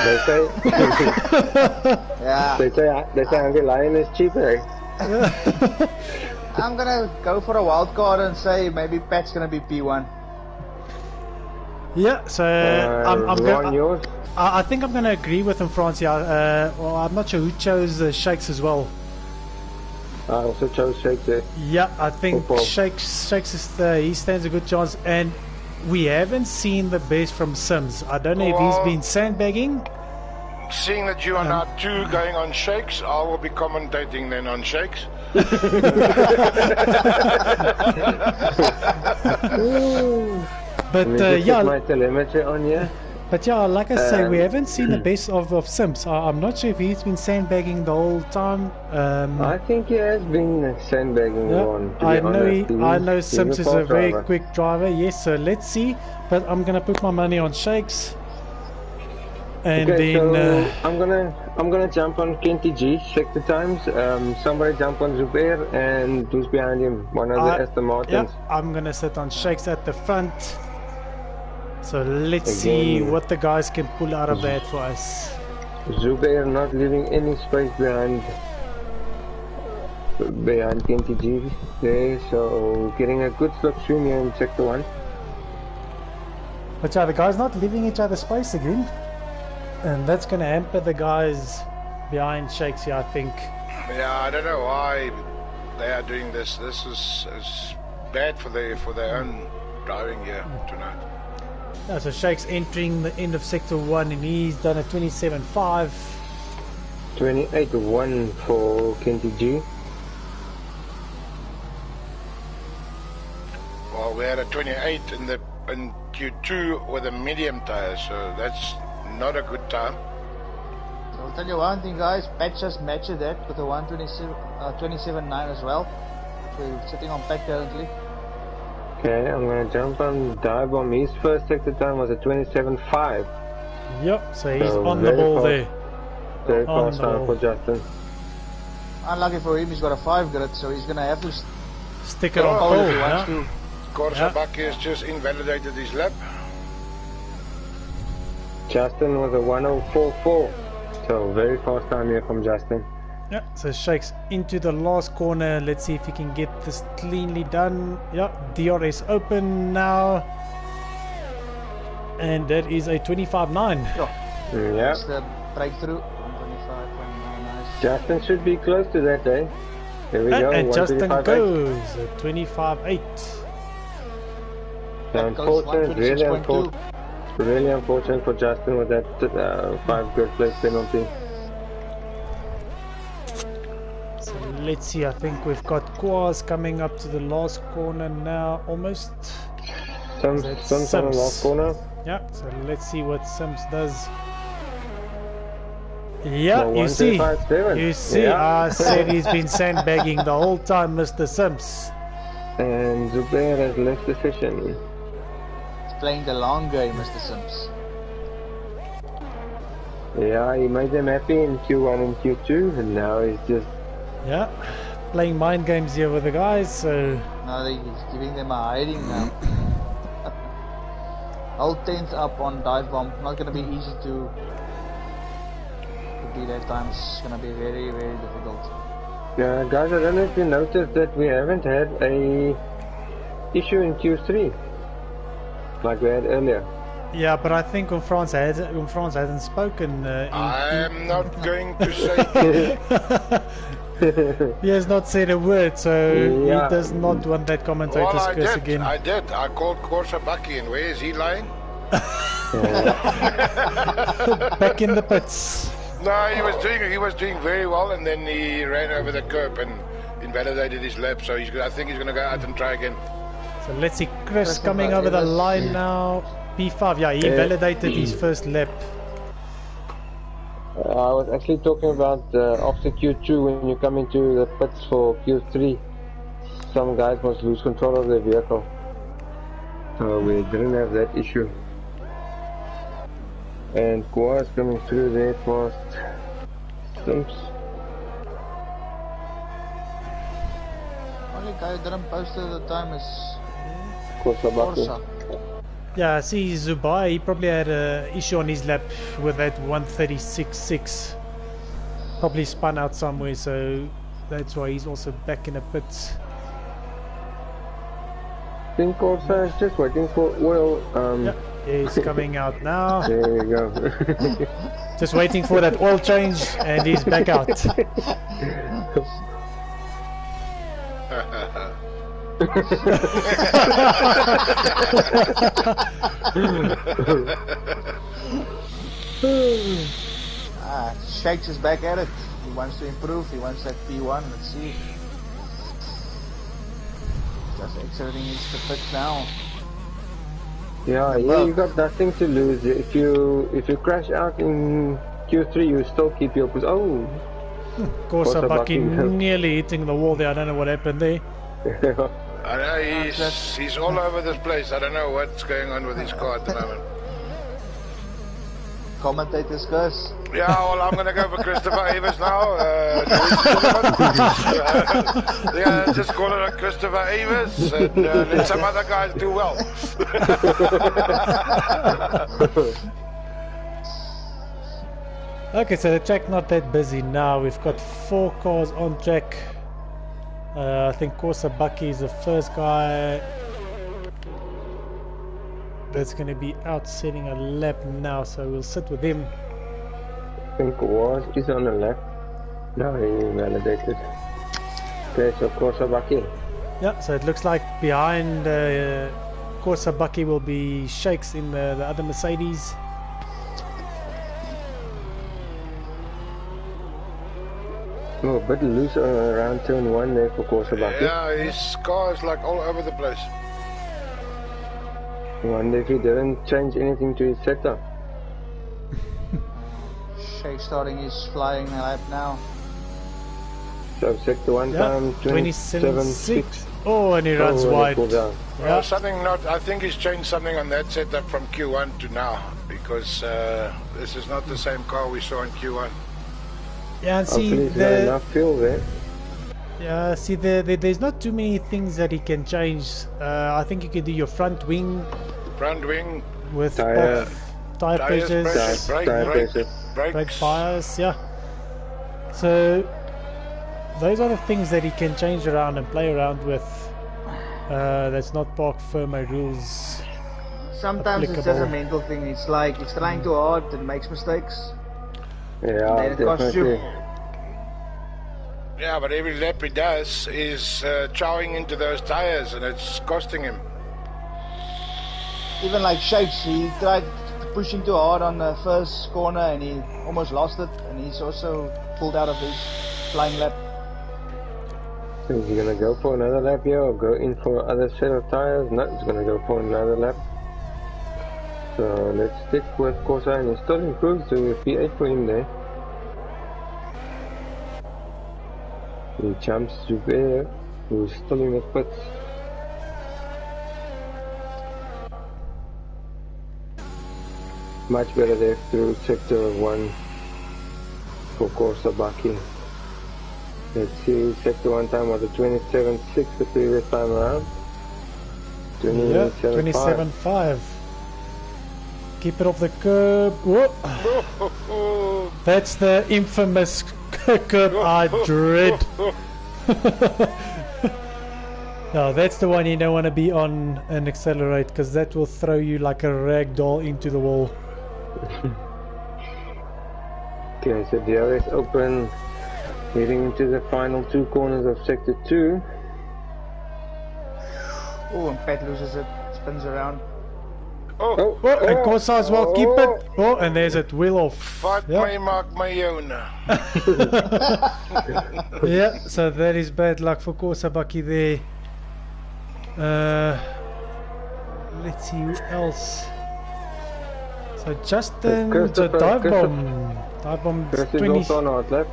They say. Yeah. They say Hungry Lion is cheaper. I'm gonna go for a wild card and say maybe Pat's gonna be P1. Yeah, so I think I'm going to agree with him, Francie. Well, I'm not sure who chose Shakes as well. I also chose Shakes there. Yeah, I think Shakes is he stands a good chance, and we haven't seen the best from Sims. I don't know if he's been sandbagging. Seeing that you are now 2 going on Shakes, I will be commentating then on Shakes. But yeah, my telemetry on here. But yeah, like I say, we haven't seen the best of Sims. I'm not sure if he's been sandbagging the whole time. I think he has been sandbagging on. I know Sims is a very quick driver. Yes, so let's see. But I'm gonna put my money on Shakes. And okay, then so I'm gonna jump on Kenty G, check the times. Somebody jump on Zubair, and who's behind him? One of the Aston Martins. Yeah, I'm gonna sit on Shakes at the front. So let's see what the guys can pull out of that for us. Zubair not leaving any space behind Kenty G there, so getting a good slipstream here in sector 1. But yeah, the guys not leaving each other space again. And that's going to hamper the guys behind Shakes here, I think. Yeah, I don't know why they are doing this. This is bad for their own driving here tonight. Yeah, so Shakes entering the end of sector 1, and he's done a 27.5. 28.1 for Kenty G. Well, we had a 28 in Q2 with a medium tire, so that's not a good time. So I'll tell you one thing, guys. Pat just matched that with a 27.9 as well. So we're sitting on Pat currently. Okay, I'm gonna jump on Dive Bomb. His first sector time was a 27.5. Yep, so he's on the ball there. Very fast time for Justin. Unlucky for him, he's got a 5 grid, so he's gonna have to stick it on pole if he wants to. Corsa Bucky has just invalidated his lap. Justin was a 104.4, so very fast time here from Justin. Yeah, so Shakes into the last corner. Let's see if he can get this cleanly done. Yeah, DRS open now. And that is a 25.9. Yeah. That's the breakthrough. 125.9, nice. Justin should be close to that, eh? There we go. And Justin goes 25.8. Unfortunate, really unfortunate for Justin with that 5 grid place penalty. So let's see, I think we've got Quaz coming up to the last corner now, almost. Sims on the last corner. Yeah, so let's see what Sims does. Yeah, you see, yeah. I said he's been sandbagging the whole time, Mr. Sims. And Zubair has left the session. He's playing the long game, Mr. Sims. Yeah, he made them happy in Q1 and Q2, and now he's just... Yeah, playing mind games here with the guys, so... Now he's giving them a hiding now. Whole 10th up on dive bomb. Not gonna be easy to beat at times. It's gonna be very, very difficult. Yeah, guys, I don't know if you noticed that we haven't had a issue in Q3 like we had earlier. Yeah, but I think France hasn't spoken. I'm not going to say. He has not said a word, so Yeah. he does not want that commentator's Well, curse again. I did. I called Corsa Bucky, and where is he lying? Back in the pits. No, he was doing very well, and then he ran over the curb and invalidated his lap. So I think he's going to go out and try again. So let's see Chris coming over the line now. P5, yeah, he validated his first lap. I was actually talking about after Q2 when you come into the pits for Q3, some guys must lose control of their vehicle. So we didn't have that issue. And Kwa is coming through there past Sims. Only guy who didn't post at the time is Corsa. Yeah, I see Zubai, he probably had an issue on his lap with that 136.6. Probably spun out somewhere, so that's why he's also back in the pits. I think Corsa is just waiting for oil. Yeah, he's coming out now. There we go. Just waiting for that oil change, and he's back out. Shakes is back at it. He wants to improve. He wants that P1. Let's see. Just exiting his pit now. Yeah, you got nothing to lose. If you crash out in Q3, you still keep your position. Oh, Corsa Bucky nearly hitting the wall there. I don't know what happened there. I know he's all over this place. I don't know what's going on with his car at the moment. Commentator's curse. Yeah, well, I'm going to go for Christopher Evers now. Yeah, just call it a Christopher Evers and let some other guys do well. Okay, so the track not that busy now. We've got 4 cars on track. I think Corsa Bucky is the first guy that's going to be out setting a lap now, so we'll sit with him. I think he's on the left. No, he validated. Okay, so Corsa Bucky. Yeah, so it looks like behind Corsa Bucky will be Shakes in the other Mercedes. Oh, a bit loose around turn 1 there for Corsa Bucky. Yeah, his car is like all over the place. I wonder if he didn't change anything to his setup. Shake starting his flying lap now. So sector 1 time 27.6. Oh, and he runs wide. Well, I think he's changed something on that setup from Q1 to now, because this is not the same car we saw in Q1. Yeah, and see enough fuel there. Yeah, see there's not too many things that he can change. I think you can do your front wing with tire pressures, brake bias, yeah. So those are the things that he can change around and play around with. That's not Park Firmo rules. Sometimes it's just a mental thing. It's like he's trying too hard and makes mistakes. Yeah, then it costs you. Yeah, but every lap he does is chowing into those tires, and it's costing him. Even like Shakes, he tried pushing too hard on the first corner and he almost lost it, and he's also pulled out of his flying lap. So is he gonna go for another lap here or go in for other set of tires? No, he's gonna go for another lap. So let's stick with Corsa, and he still improves to P8 for him there. He jumps Zubair, who's still in the pits. much better there through sector 1 for Korsabaki. Let's see, sector 1 time was a 27.6 the previous time around. 27.5. Keep it off the curb. Whoa. That's the infamous curb I dread. No, that's the one you don't want to be on and accelerate, because that will throw you like a rag doll into the wall. Okay, so DRS open, heading into the final 2 corners of sector 2. Oh, and Pat loses it, spins around. And Corsa as well, keep it. Oh, and there's it, wheel off. Vat my maak my own. Yeah, so that is bad luck for Korsabaki there. Let's see who else. So Justin, so dive bomb 20. Also on out left.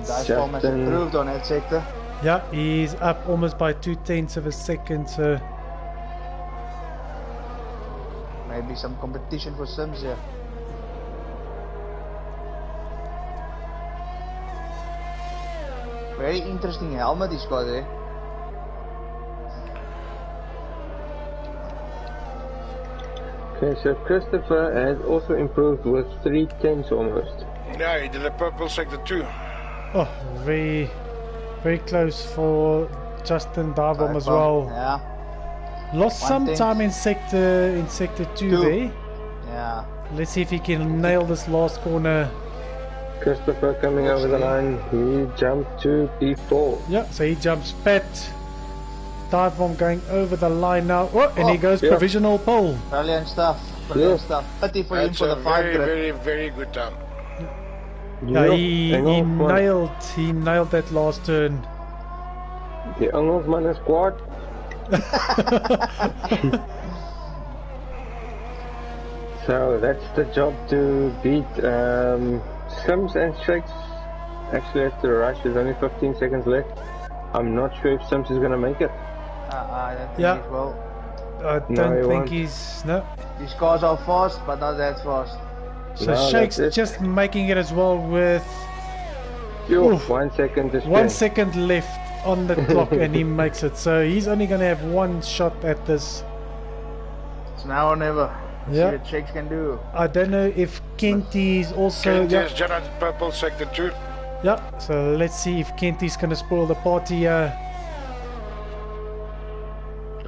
Dive bomb has improved on that sector. Yeah, he's up almost by 0.2 of a second, so Maybe some competition for Sims here. Very interesting helmet he's got there. Okay, so Christopher has also improved with 3/10 almost. Yeah, he did a purple sector 2. oh, very close for Justin dive bomb as well. Yeah. Lost some time in sector 2 there. Yeah. Let's see if he can nail this last corner. Christopher coming over the line, he jumped to P4. Yeah, so he jumps Pat. Dive bomb going over the line now. Oh, and he goes provisional pole. Brilliant stuff. Pity for him That's for a the 5 very, grip. very, very good time. Yeah, he nailed that last turn. Die Engelsman is kwaad. So that's the job to beat Sims and Shakes. Actually have to rush, there's only 15 seconds left. I'm not sure if Sims is gonna make it. I don't think he will. I don't think he's... No. These cars are fast, but not that fast. So No, Shakes that's it. just making it as well with Oof, 1 second to spare. 1 second left on the clock and he makes it. So he's only going to have one shot at this. It's now or never. Yeah. See what Shakes can do. I don't know if Kenty's also... Kent has generated purple sector 2. Yeah, so let's see if Kenty's going to spoil the party here.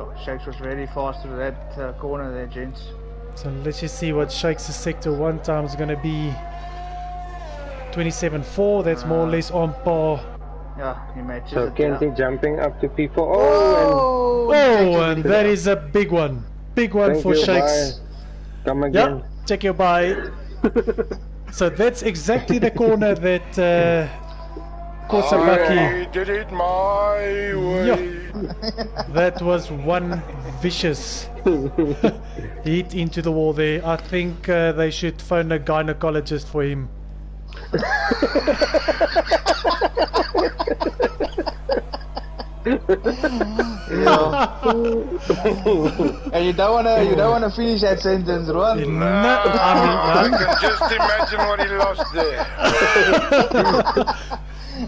Oh, Shakes was very fast through that corner there, gents. So let's just see what Shakes' sector 1 time is going to be. 27.4, that's more or less on par. Yeah, he matches So it. Kenty jumping up to P4. Oh, And that is a big one. Big one Thank for you, Shakes. bye. Come again. Yep, check your bye. So that's exactly the corner that Korsabaki. I did it my way. That was one vicious hit into the wall there. I think they should phone a gynecologist for him. And you don't wanna finish that sentence, Ron. I can just imagine what he lost there.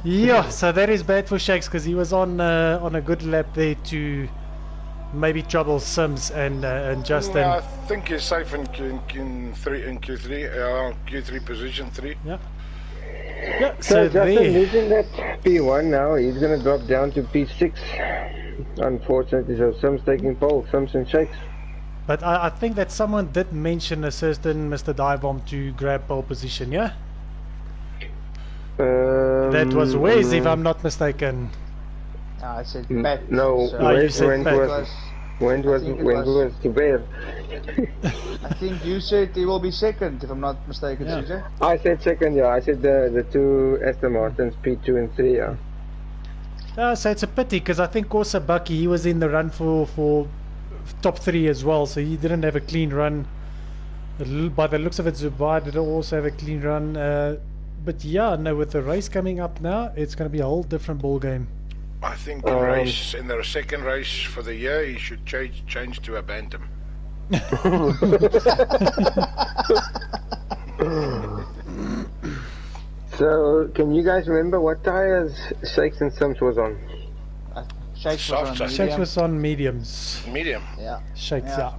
Yeah, so that is bad for Shakes because he was on a good lap there to maybe trouble Sims and Justin. Yeah, I think he's safe in Q3 position 3. Yeah. Yeah, So so Justin there. losing that P1 now, he's going to drop down to P6. Unfortunately, so Sims taking pole, Sims and Shakes. But I think that someone did mention a certain Mr. Divebomb to grab pole position, yeah? That was Wes, if I'm not mistaken. I said Pat. No, so you Wes said went Pat. was to where? I think you said he will be second, if I'm not mistaken, Yeah. CJ. I said second, yeah. I said the two Aston Martins, P2 and 3, yeah. So it's a pity because I think Korsabaki, he was in the run for top 3 as well, so he didn't have a clean run. By the looks of it, Zubair did also have a clean run. But yeah, no, with the race coming up now, it's going to be a whole different ball game. I think in the second race for the year, he should change to a Bantam. So, can you guys remember what tires Shakes and Sims was on? Shakes Soft was on side. Shakes medium. was on mediums. Medium. Yeah. Shakes, yeah.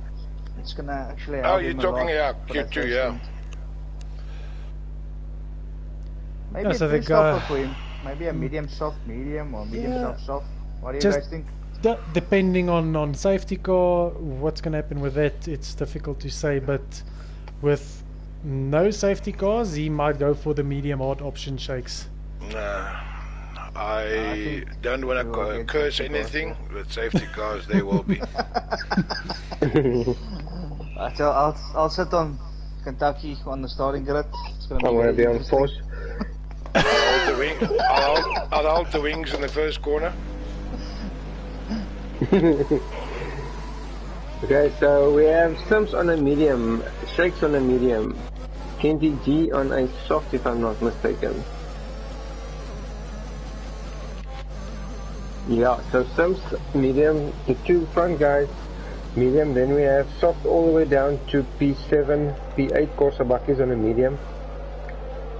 It's gonna actually Oh, help you're him a talking, lot yeah, for that Q2, first yeah. stint. Maybe Yeah, a so the two-stopper guy- for him. Maybe a medium soft medium or medium Yeah. soft soft. What do you Just- guys think? Depending on safety car, what's going to happen with that, it's difficult to say. But with no safety cars, he might go for the medium hard option. Shakes. Nah, I think don't want we will to get curse safety cars, anything, but safety cars, they will be. So I'll sit on Kentucky on the starting grid. It's gonna be I'm gonna very be on interesting. force. I'll hold the wings in the first corner. Okay, so we have Sims on a medium, Shakes on a medium, Kenty G on a soft if I'm not mistaken. Yeah, so Sims medium, the two front guys medium, then we have soft all the way down to P7, P8 Korsabakis on a medium.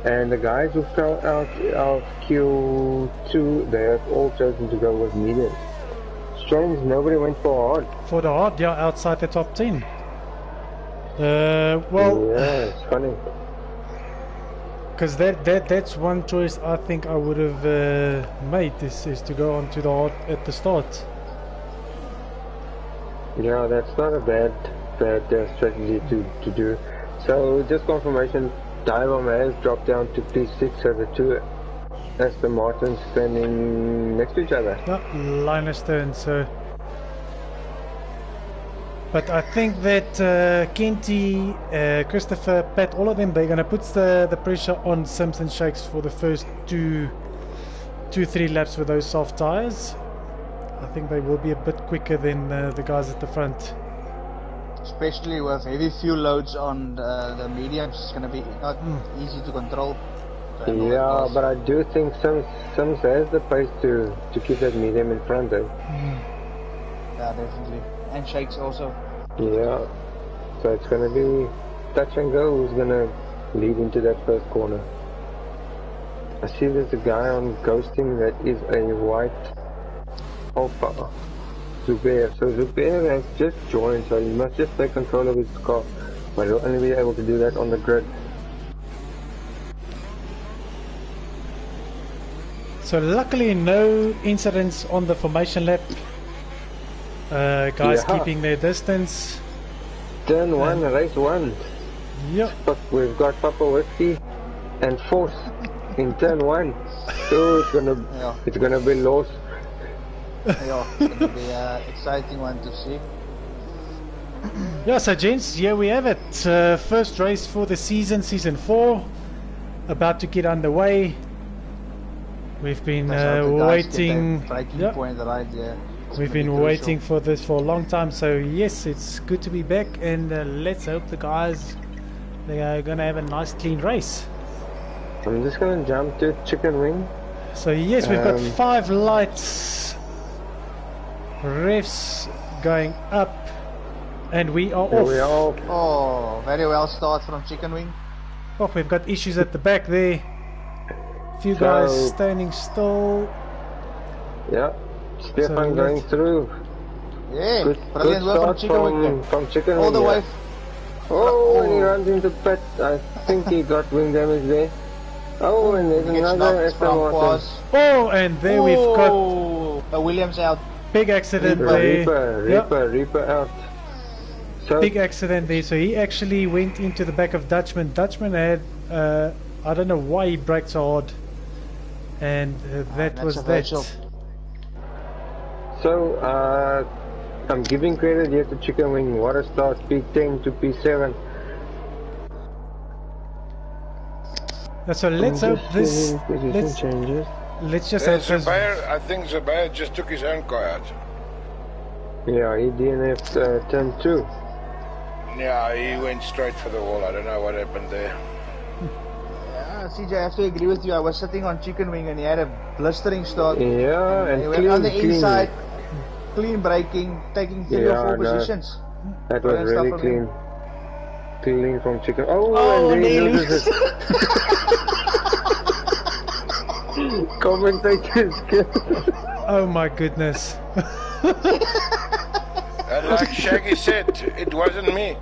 And the guys who fell out of Q2, they have all chosen to go with medium. Strange, nobody went for hard. For the hard, yeah, outside the top 10. Well, Yeah, it's funny. because that's one choice I think I would have made. This is to go on to the hard at the start. Yeah, that's not a bad strategy to do. So just confirmation, Diabom has dropped down to P6, so the two Aston Martins standing next to each other. Yeah, line of turn. So, but I think that Kenty, Christopher, Pat, all of them, they're gonna put the pressure on Sims and Shakes for the first 2-3 laps with those soft tires. I think they will be a bit quicker than the guys at the front. Especially with heavy fuel loads on the mediums, it's gonna be not easy to control. Yeah, but I do think Sims has the pace to keep that medium in front though. Yeah, definitely. And Shakes also. Yeah, so it's gonna be touch and go who's gonna lead into that first corner. I see there's a guy on ghosting that is a white Alpha Zubair. So Zubair has just joined, so he must just take control of his car, but he'll only be able to do that on the grid. So luckily no incidents on the formation lap. Guys Yeah. keeping their distance. Turn 1, race 1. Yep. But we've got Papa Whiskey and Force in turn 1. So it's gonna be lost. Yeah, it's gonna be an exciting one to see. Yeah, so gents, here we have it. First race for the season, season 4, about to get underway. We've been Let's hope the guys get waiting. that breaking Yeah, point right there. It's we've gonna be been crucial. waiting for this for a long time. So yes, it's good to be back, and let's hope the guys they are gonna have a nice clean race. I'm just gonna jump to chicken wing. So yes, we've got 5 lights, refs going up, and we are Here off. we are. Oh, very well start from Chicken Wing. Oh, we've got issues at the back there. Few So- guys standing still. Yeah, Stefan So going let's- through. Yeah, Good brilliant work from start Chicken Wing. from chicken All wing. the yeah. way. Oh, and he runs into Pat. I think he got wing damage there. Oh, and there's He gets another knocked Aston from Martin. Paz. Oh, and there we've got Oh, Williams out. big accident there. Reaper out. So Big accident there. So he actually went into the back of Dutchman. Dutchman had, I don't know why he braked so hard. And that that's was a that. virtual. So, I'm giving credit here to Chicken Wing. What a start, P10 to P7. So let's hope this. Position changes. Let's just hope this. I think Zubair just took his own car out. Yeah, he DNF'd turn 2. Yeah, he went straight for the wall. I don't know what happened there. Yeah, CJ, I have to agree with you. I was sitting on Chicken Wing and he had a blistering start. Yeah, He and went on the clean. inside, clean braking, taking 3 or 4 Yeah, no. positions. That was Brilliant stuff really from clean. him. Clean from chicken. Oh, Oh, and then he they loses it. Commentator's skill. Oh my goodness. And like Shaggy said, it wasn't me.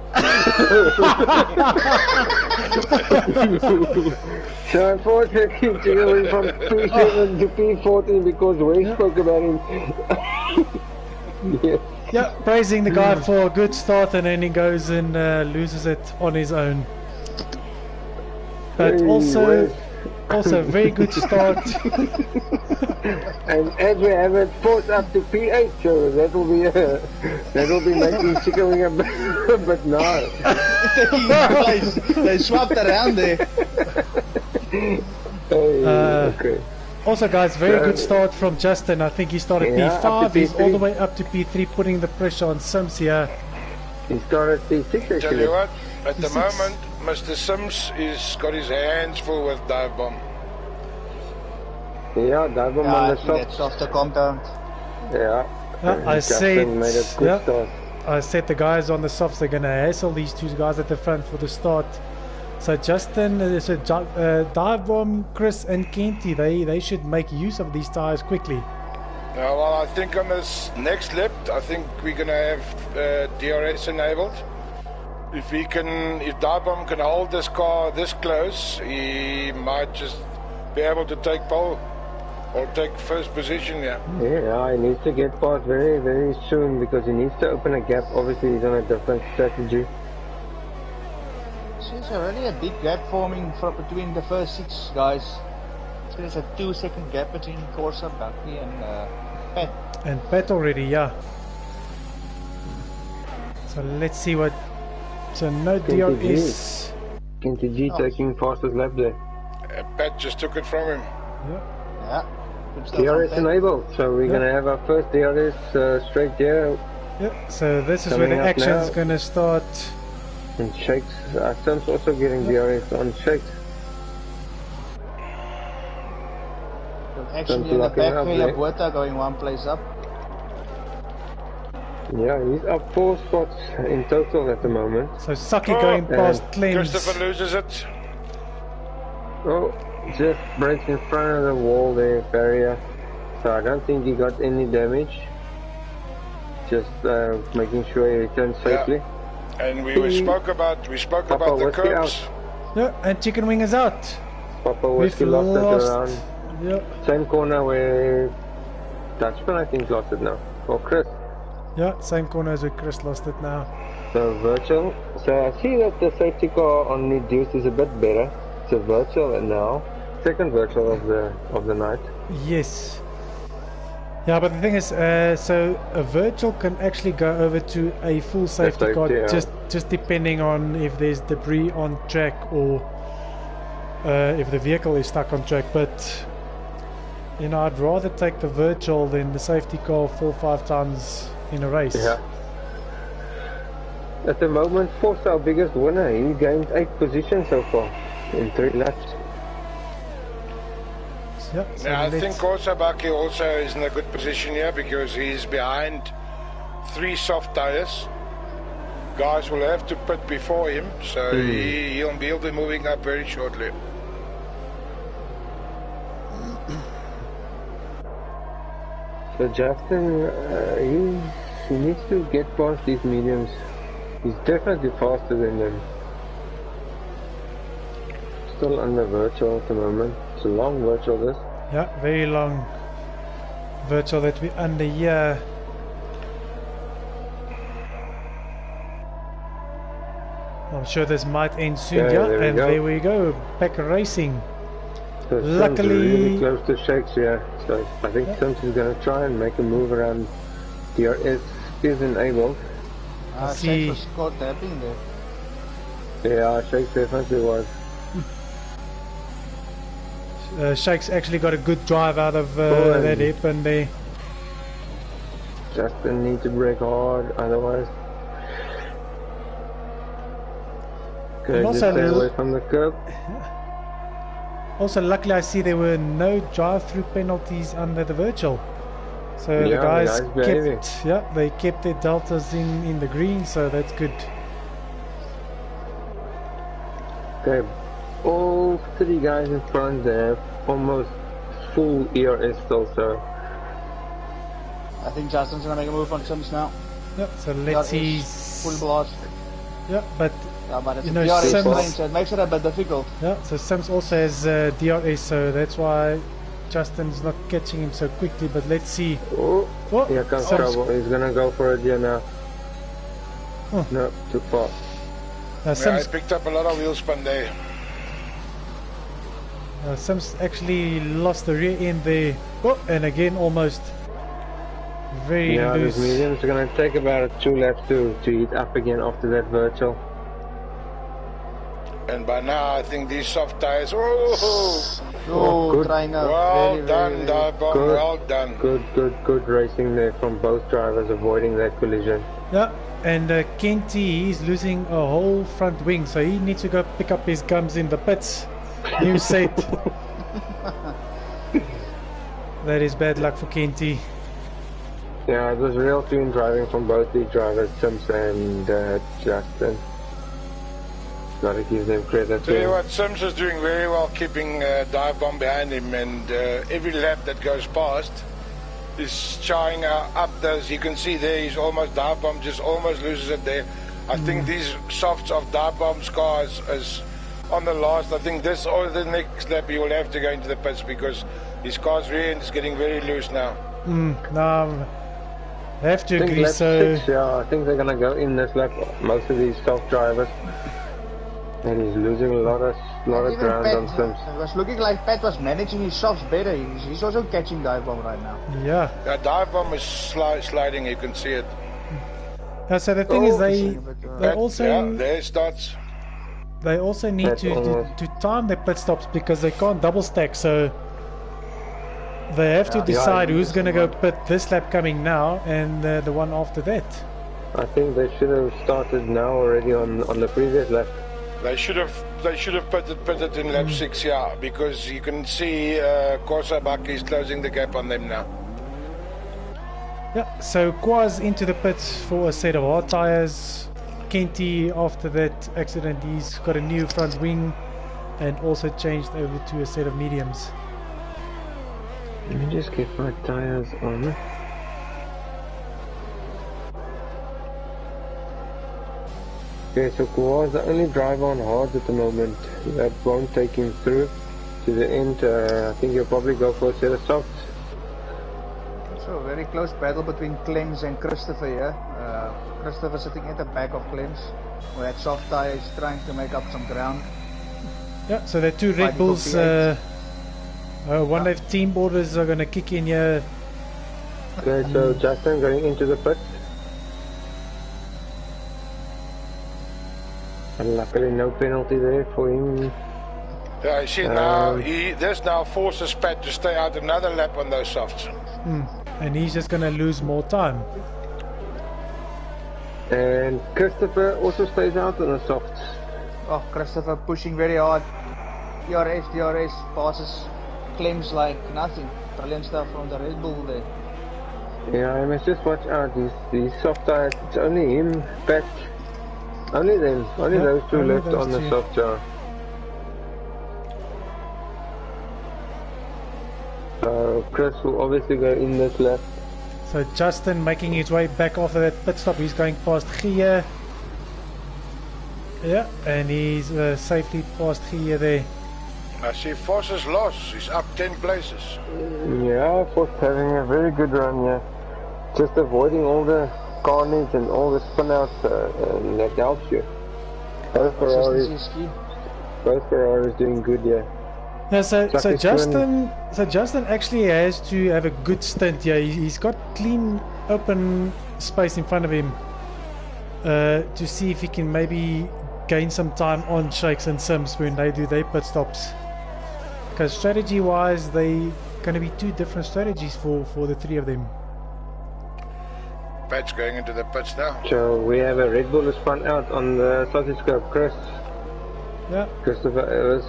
So unfortunately, Chicken went from P7 to P14 because we spoke about him. Yes. Yeah, praising the guy for a good start, and then he goes and loses it on his own. But Hey, also wait. a very good start. And as we have it forced up to P8, so that will be making Chicken Wing a bit nice. They swapped around there. Hey, okay. Also, guys, very good start from Justin. I think he started Yeah, up P5. to He's all the P3. way up to P3, putting the pressure on Sims here. He started P6 Tell actually. you what, at the P6. moment, Mr. Sims is got his hands full with dive bomb. Yeah, that one Yeah, on I the think soft. that softer compound. Yeah. I Justin said, made a good yeah. start. I said the guys on the softs, they're going to hassle these two guys at the front for the start. So Justin, Dive Bomb, Chris and Kenty, they should make use of these tyres quickly. Well, I think on this next lap, I think we're gonna have DRS enabled. If dive bomb can hold this car this close, he might just be able to take pole or take first position. Yeah. Yeah, he needs to get past very, very soon because he needs to open a gap. Obviously, he's on a different strategy. So there's already a big gap forming between the first 6 guys. So there's a 2-second gap between Corsa, Bucky and Pat. And Pat already, yeah. So let's see what... So no Kenty DRS. Kenty G taking fastest lap there. Pat just took it from him. Yeah. Yeah. Good stuff from DRS Pat. enabled, so we're Yeah. gonna have our first DRS straight there. Yeah, so this is Coming where the up action's now. going to start. And Shakes, Sam's also getting DRS on Shakes. Actually, in the locking back up there, there. Buerta going one place up. Yeah, he's up 4 spots in total at the moment. So Saki going past Clems. Christopher loses it. Oh, just breaks in front of the wall there, barrier. So I don't think he got any damage. Just making sure he returns safely. And we spoke about the Whiskey curbs. Yeah, and Chicken Wing is out. Papa Whiskey We've lost it lost. around. Yeah, Same corner where Dutchman I think lost it now. Or Chris. yeah, same corner as where Chris lost it now. So virtual. So I see that the safety car on Reduced is a bit better. It's a virtual now. Second virtual of the night. Yes. Yeah, but the thing is, so a virtual can actually go over to a full safety car, yeah. just depending on if there's debris on track or if the vehicle is stuck on track. But you know, I'd rather take the virtual than the safety car 4 or 5 times in a race. Yeah. At the moment, Force our biggest winner. He gained 8 positions so far in 3 laps. Yeah, so Yeah, I let's- think also Baki also is in a good position here because he's behind 3 soft tires. Guys will have to pit before him, so he'll be moving up very shortly. So Justin, he needs to get past these mediums. He's definitely faster than them. Still under virtual at the moment. It's a long virtual this. Yeah, very long virtual that we under here. I'm sure this might end soon, Okay, yeah, there we and go. there we go, back racing. So Sims Luckily- really close to Shakes, yeah. So I think Sims is going to try and make a move around. DRS is enabled. see. Shakes was caught tapping there. Yeah, Shakes definitely was. Shakes actually got a good drive out of Oh, that and- hip, and they Justin need to brake hard, otherwise. Okay, And just also stay l- away from the curb. also luckily I see there were no drive-through penalties under the virtual, So Yeah, the guys behaving. kept, yeah, they kept their deltas in the green, so that's good. Okay, all 3 guys in front there, almost full ERS still, so I think Justin's gonna make a move on Sims now. Yeah, so let's see. Full blast. Yeah, but Yeah, but it's you a know, DRS Sims, lane, so it makes it a bit difficult. yeah, so Sims also has DRS, so that's why Justin's not catching him so quickly. But let's see. oh, Oh, here comes Sims, trouble. He's gonna go for it here now. Oh. No, too far. Yeah, I Sims, picked up a lot of wheel spin there. Sims actually lost the rear end there. Oh, and again almost very Yeah, loose. this medium's gonna take about 2 laps to heat up again after that virtual. And by now, I think these soft tires. Oh, Oh, good. trying out. well Very, done, very, Dive Bomb. Good. Well done. Good racing there from both drivers, avoiding that collision. Yeah, and Kenty, he's losing a whole front wing, so he needs to go pick up his gums in the pits. New set. That is bad luck for Kenty. Yeah, it was real clean driving from both the drivers, Sims and Justin. Gotta give them credit. Tell you what, Sims is doing very well keeping Dive Bomb behind him, and every lap that goes past is shying up those. You can see there, he's almost, Dive Bomb just almost loses it there. I think these softs of Dive Bomb's cars is on the last. I think this or the next lap he will have to go into the pits because his car's rear end is getting very loose now. No, I have to I think agree. lap So 6, yeah, I think they're gonna go in this lap, most of these soft drivers. And he's losing a lot of Even ground Pat, on Sims. it was looking like Pat was managing his softs better. He's also catching Dive Bomb right now. yeah. Yeah, Dive Bomb is sliding, you can see it. So the thing is, they But, also yeah, there it starts. they also need That's to almost- time their pit stops because they can't double stack. So they have to Yeah. decide Yeah, who's going to go interesting pit this lap coming now and the one after that. I think they should have started now already on the previous lap. They should have pitted in lap 6, yeah, because you can see Corsa Baki is closing the gap on them now. Yeah, so Quaz into the pits for a set of hard tires. Kenty, after that accident, he's got a new front wing and also changed over to a set of mediums. Let me just get my tires on. Okay, so Kua's the only driver on hard at the moment. That won't take him through to the end. I think he'll probably go for a set of softs. So very close battle between Clems and Christopher here. Christopher sitting at the back of Clems, where that soft tire is trying to make up some ground. Yeah, so the two Red Fighting for Bulls, P8. one of team orders are going to kick in here. Okay, so Justin going into the pit. And luckily no penalty there for him. Yeah, you see now, this now forces Pat to stay out another lap on those softs. And he's just going to lose more time. And Christopher also stays out on the softs. Oh, Christopher pushing very hard. DRS passes Clems like nothing. Brilliant stuff from the Red Bull there. Yeah, I must just watch out. These soft tires, it's only him, Pat. Only them. Only Yeah, those two only left those on the two. soft tire. So Chris will obviously go in this lap. So Justin making his way back after that pit stop. He's going past Gia. Yeah, and he's safely past Gia there. I see Foss is lost, he's up 10 places. Yeah, Foss having a very good run here. Just avoiding all the carnage and all the spin outs, and that helps you. Both Consistency is key. Ferraris doing good here. Yeah, so Justin- Justin actually has to have a good stint here. He's got clean open space in front of him to see if he can maybe gain some time on Shakes and Sims when they do their pit stops. Because strategy wise, they going to be two different strategies for the three of them. Pat's going into the pits now. So we have a Red Bull spun out on the sausage curb. Yeah, Christopher Evans,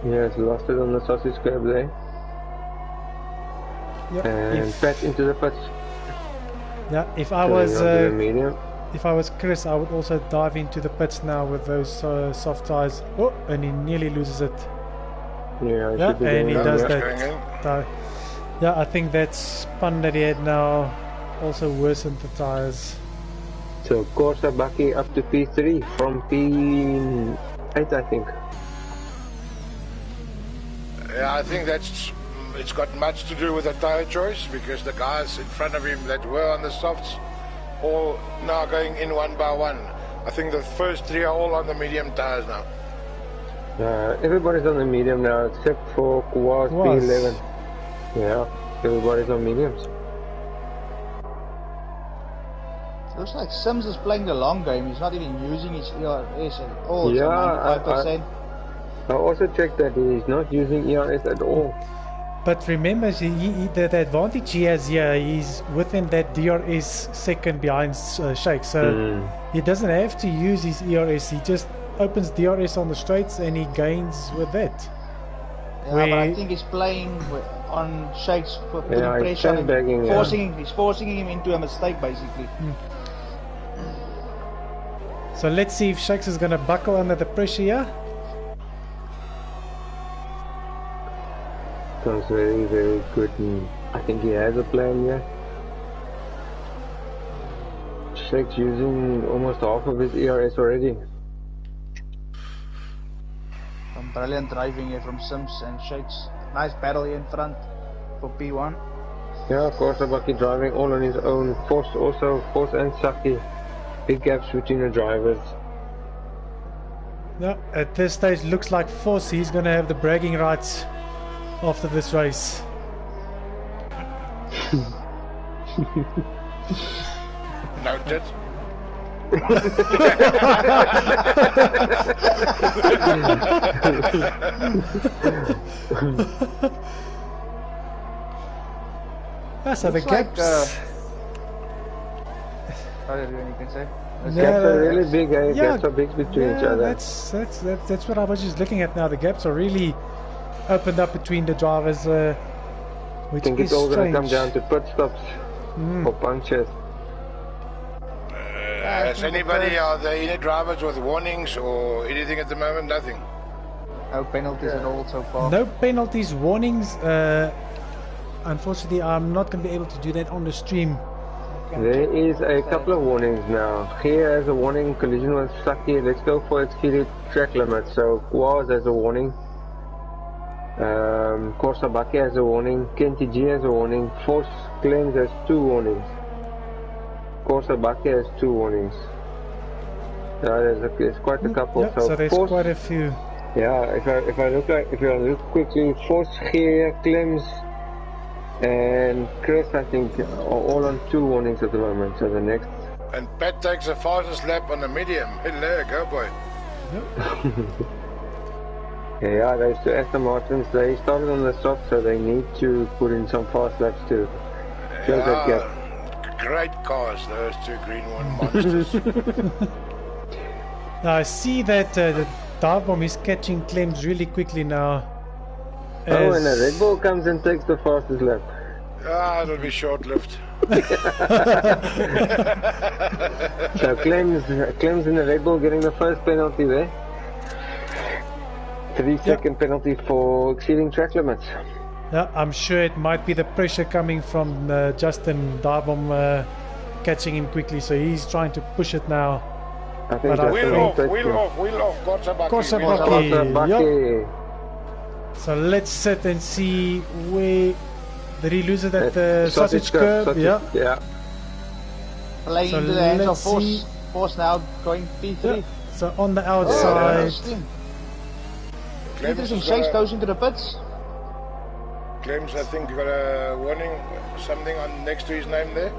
he has lost it on the sausage curb there. Yeah, And Pat into the pits. yeah. If I So was you're on the medium. if I was Chris, I would also dive into the pits now with those soft tires. Oh, and he nearly loses it. Yeah, Yeah, should be and he going does in, That's that. going in. Yeah, I think that spun that he had now also worsened the tires. So Corsa Bucky up to P3 from P8, I think. Yeah, I think it's got much to do with the tyre choice, because the guys in front of him that were on the softs all now going in one by one. I think the first three are all on the medium tyres now. Everybody's on the medium now except for Kwas P11. Yeah, everybody's on mediums. Looks like Sims is playing the long game. He's not even using his ERS at all. Yeah, so 95%. I also checked that he's not using ERS at all. But remember, the advantage he has here, he's within that DRS second behind Shake, so he doesn't have to use his ERS. He just opens DRS on the straights and he gains with that. Yeah, but I think he's playing on Shake's for putting Yeah, he's pressure on him, sandbagging, he's forcing him into a mistake basically. So let's see if Shakes is going to buckle under the pressure here. Sounds very, very good. And I think he has a plan here. Shake's using almost half of his ERS already. Some brilliant driving here from Sims and Shakes. Nice battle here in front for P1. Yeah, of course, Bucky driving all on his own. Force and Saki. Big gaps between the drivers. Yeah, at this stage looks like Force, he's going to have the bragging rights after this race. Noted. So the Looks like, gaps. Sorry, you can say. Gaps are really big, eh? Gaps are big between each other. That's what I was just looking at now. The gaps are really opened up between the drivers, which I think is it's all going strange. to come down to pit stops or punctures. Has anybody, are there any drivers with warnings or anything at the moment? Nothing. No penalties at all so far. No penalties, warnings. Unfortunately, I'm not going to be able to do that on the stream. There is a couple of warnings now. Here has a warning, collision with Saki, let's go for exceeded track limit. So Kwas has a warning. Corsa Bucky has a warning. Kenty G has a warning. Force Claims has 2 warnings. Corsa Bucky has 2 warnings. There's quite a couple. Yep, so there's Force, quite a few. yeah, if I look quickly, Force here, Clems and Chris, I think, are all on 2 warnings at the moment. So the next. And Pat takes the fastest lap on the medium. Hello, go boy. Yeah, those 2 Aston Martins, they started on the soft, so they need to put in some fast laps to close that gap. Great cars, those 2 green one monsters. Now I see that the dive bomb is catching Clems really quickly now. Oh, and the Red Bull comes and takes the fastest lap. It'll be short-lived. So Clems in the Red Bull getting the first penalty there. 3-second penalty for exceeding track limits. Yeah, I'm sure it might be the pressure coming from Justin dive bomb catching him quickly, so he's trying to push it now. I think But Wheel off, Corsa Bucky. Corsa Wheel off. Bucky. Corsa Bucky. So let's sit and see where did he lose it at the sausage curve, curb? Yeah. Yeah. Playing So into the hands of let's see. Force. Force now going P3. Yeah. So on the outside. Interesting, Shakes goes into the pits. Claims, I think, got a warning, something on next to his name there.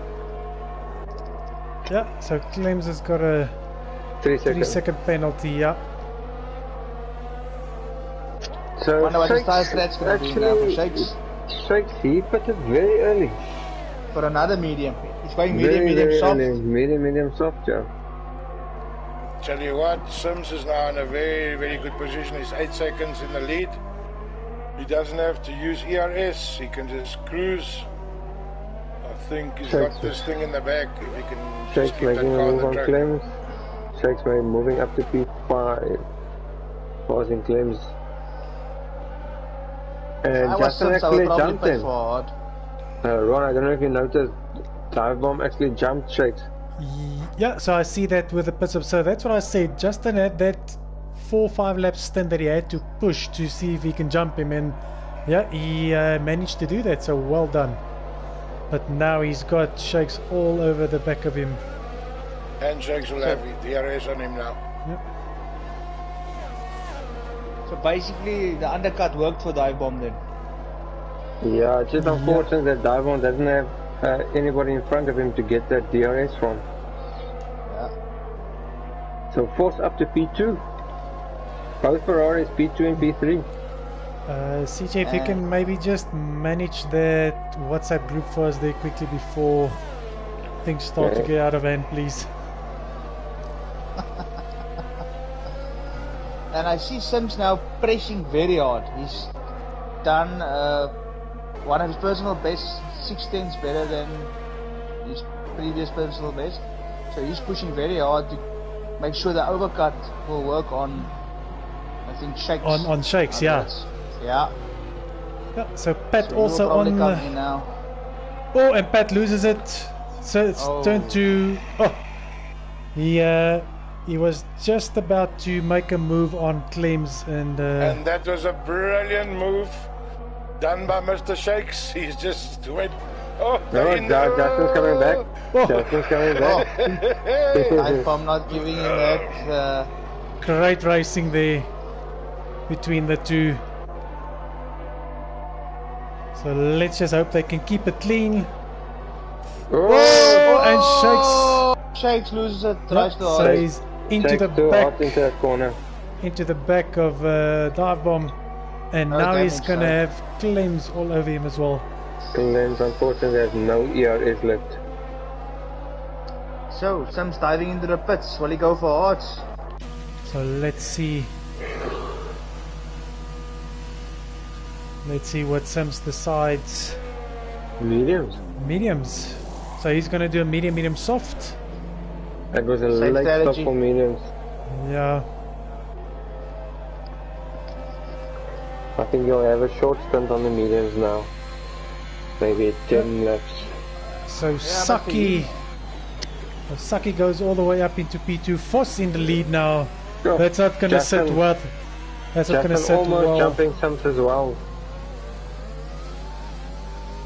Yeah, so Clems has got a 3-second penalty, yeah. So Wonder what his tire stretch going to be now for Shakes. Shakes, he put it very early. For another medium. He's going Very, medium very soft. early. Medium soft, yeah. Tell you what, Sims is now in a very, very good position. He's 8 seconds in the lead. He doesn't have to use ERS. He can just cruise think he's Shakes. got this thing in the back. If he can just Shakes keep that making a car on move the on track. Clems. Shakes moving up to P5. Passing Clems. And I was Justin Sims, I would actually probably jumped pit him. forward. Ron, I don't know if you noticed, Dive Bomb actually jumped Shakes. Yeah, so I see that with the pit stop. So that's what I said. Justin had that 4-5 lap stint that he had to push to see if he can jump him, and yeah, he managed to do that. So well done. But now he's got Shakes all over the back of him. And Shakes will have DRS on him now. Yep. So basically, the undercut worked for Dive Bomb then. Yeah, it's just unfortunate that Dive Bomb doesn't have anybody in front of him to get that DRS from. Yeah. So force up to P2. Both Ferraris, P2 and P3. CJ, if you can maybe just manage that WhatsApp group for us there quickly before things start to get out of hand, please. And I see Sims now pressing very hard. He's done one of his personal best, 6/10 better than his previous personal best. So he's pushing very hard to make sure the overcut will work on, I think, Shakes. On Shakes, yeah. Yeah. Yeah. So Pat So also he'll probably on. come in now. Oh, and Pat loses it. So it's turned to. Oh, he was just about to make a move on Clems, and that was a brilliant move done by Mr. Shakes. He's just went. Oh, Justin's coming back. Oh. Justin's coming back. If I'm not giving him that. Great racing there between the two. So let's just hope they can keep it clean. Oh, And Shakes. Shakes loses it. Tries to So he's into Shakes the too back, hard into that corner. into the back of Dive Bomb, and No now he's damage, gonna so. have Clems all over him as well. Clems unfortunately has no ERS left. So Sims diving into the pits. Will he go for odds? So let's see. Let's see what Sims decides. Mediums. Mediums. So he's gonna do a medium soft. That was a Same late stop strategy. for mediums. Yeah. I think you'll have a short stint on the mediums now. Maybe 10 laps. So Saki goes all the way up into P2. Foss in the lead now. Oh, That's not gonna sit Justin- well. That's not gonna Justin sit almost well. jumping Sims as well.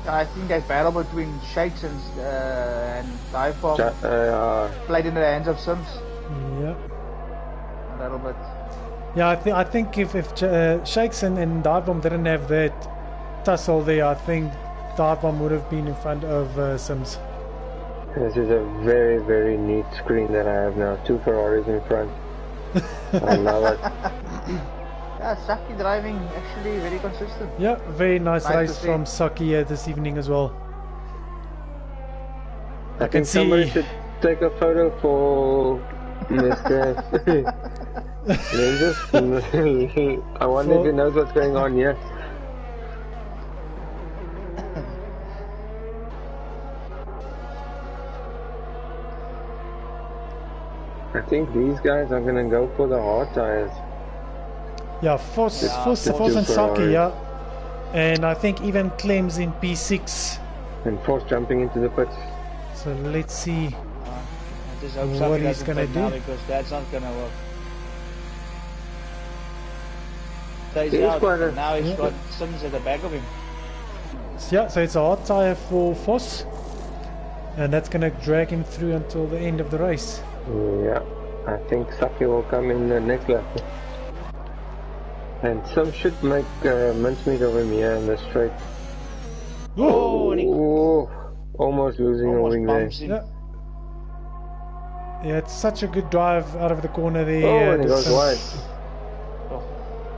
I think they battle between Shakes and Dive Bomb played in the hands of Sims Yeah. a little bit. Yeah, I think if Shakes and Dive Bomb didn't have that tussle there, I think Dive Bomb would have been in front of Sims. This is a very, very neat screen that I have now. 2 Ferraris in front. I love it. Yeah, Saki driving actually very consistent. Yeah, very nice Nice to race see. from Saki this evening as well. I can think somebody see- should take a photo for Mr. Lenses. I wonder if he knows what's going on here. I think these guys are gonna go for the hard tires. Yeah, Foss and Ferrari. Saki, yeah. And I think even Clems in P6. And Force jumping into the pits. So let's see. I just hope What Saki he's doesn't gonna pit now do? because that's not gonna work. Stays He's out, quite a- and now he's got Sims at the back of him. Yeah, so it's a hard tire for Foss. And that's going to drag him through until the end of the race. Yeah, I think Saki will come in the next lap. And some should make mincemeat of him here in the straight. Oh, and he Oh, almost losing a almost wing there. bumps him. Yeah. Yeah, it's such a good drive out of the corner Oh, there. and he goes Sims. wide. Oh,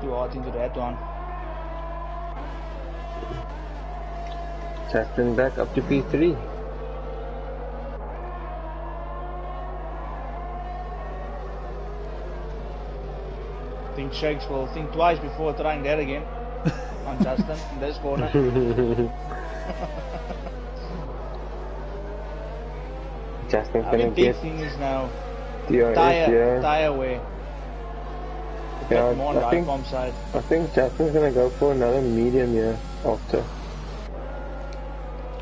too hard into that one. Justin back up to P3. I think Shakes will think twice before trying that again on Justin in this corner. Justin's I gonna mean, big get thing is now DRS, yeah. tire wear. A Yeah, bit more on the ICOM side. I think Justin's gonna go for another medium here after.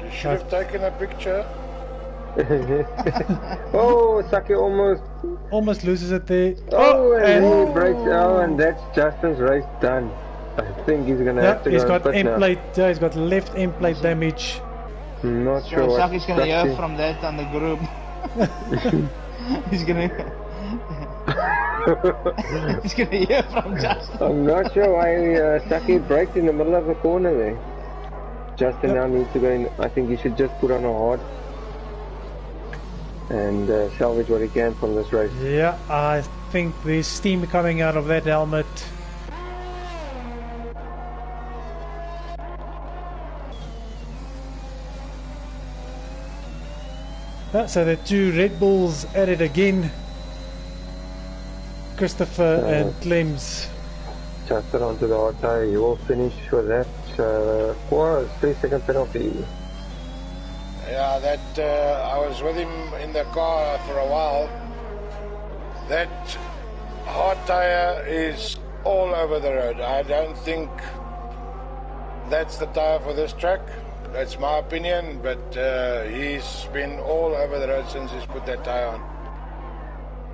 You should have taken a picture. Oh, Saki almost loses it there. Oh, and and he breaks out, and that's Justin's race done. I think he's gonna have to he's go got and pit now. end plate. He's got left end plate damage. Not sure So what Saki's gonna hear Saki- from that on the group. He's gonna hear from Justin. I'm not sure why Saki braked in the middle of the corner there. Justin now needs to go in. I think he should just put on a hard and salvage what he can from this race. Yeah, I think there's steam coming out of that helmet. So the two Red Bulls at it again. Christopher and Clems. Justin onto the hard tire. He will finish with that. 3-second penalty. Yeah, that I was with him in the car for a while. That hard tire is all over the road. I don't think that's the tire for this track. That's my opinion, but he's been all over the road since he's put that tire on.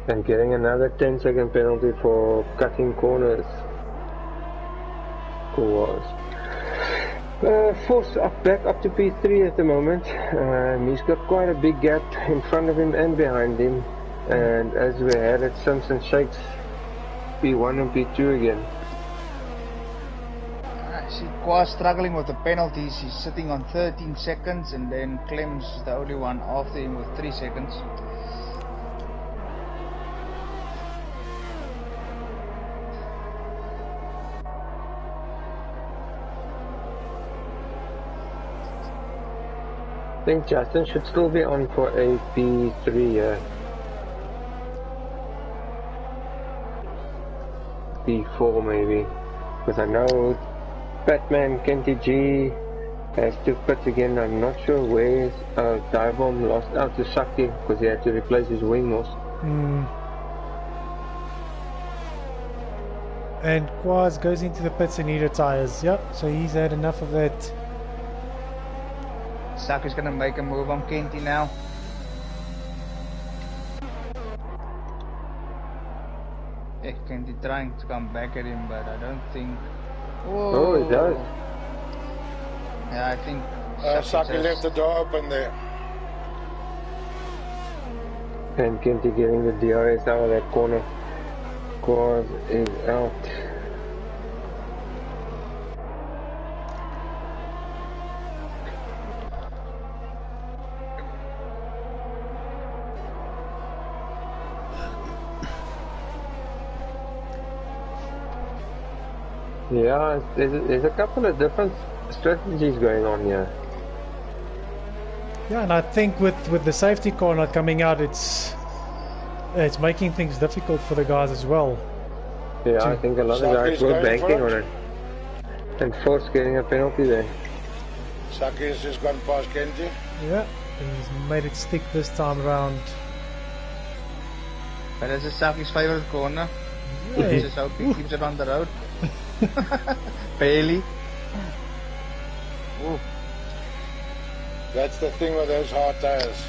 And getting another 10-second penalty for cutting corners. Cool. Force up back up to P3 at the moment. He's got quite a big gap in front of him and behind him. And as we had it, Simpson shakes P1 and P2 again. I see Kwa struggling with the penalties. He's sitting on 13 seconds, and then Clem's is the only one after him with 3 seconds. I think Justin should still be on for a P3, yeah. P4 maybe. Because I know Batman Kenty G has to pit again. I'm not sure where Dive-Bomb lost out to Saki because he had to replace his wing moss. And Quaz goes into the pits and he retires. Yep, so he's had enough of that. Saki's gonna make a move on Kenty now. Kenty trying to come back at him, but I don't think. Whoa. Oh, he does. Yeah, I think Saki left the door open there. And Kenty getting the DRS out of that corner. Quaz is out. Yeah, there's a couple of different strategies going on here. Yeah, and I think with the safety car not coming out, it's making things difficult for the guys as well. Yeah, I think a lot of guys were banking on it. And Force getting a penalty there. Saki's just gone past Kenty. Yeah, he's made it stick this time around. But this is Saki's favorite corner. Yeah. He just hope he keeps it on the road. Barely. Ooh. That's the thing with those hard tires.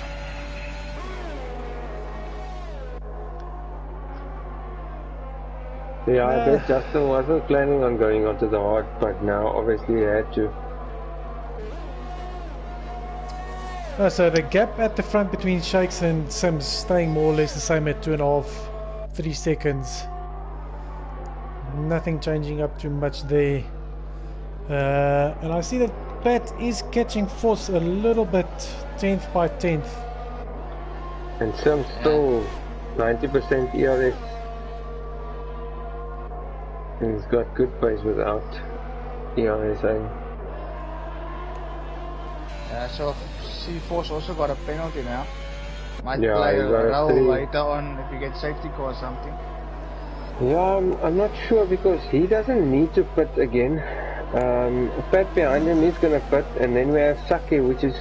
Yeah, I bet Justin wasn't planning on going onto the hard, but now obviously he had to. So the gap at the front between Shakes and Sims staying more or less the same at 2.5, 3 seconds. Nothing changing up too much there. And I see that Pat is catching Force a little bit, 10th by 10th. And Sims still 90% ERS. And he's got good pace without ERSing. So C-Force also got a penalty now. Might Yeah, play he a got a role 3. later on if you get safety car or something. Yeah, I'm not sure because he doesn't need to pit again. Pat behind him is going to pit, and then we have Saki, which is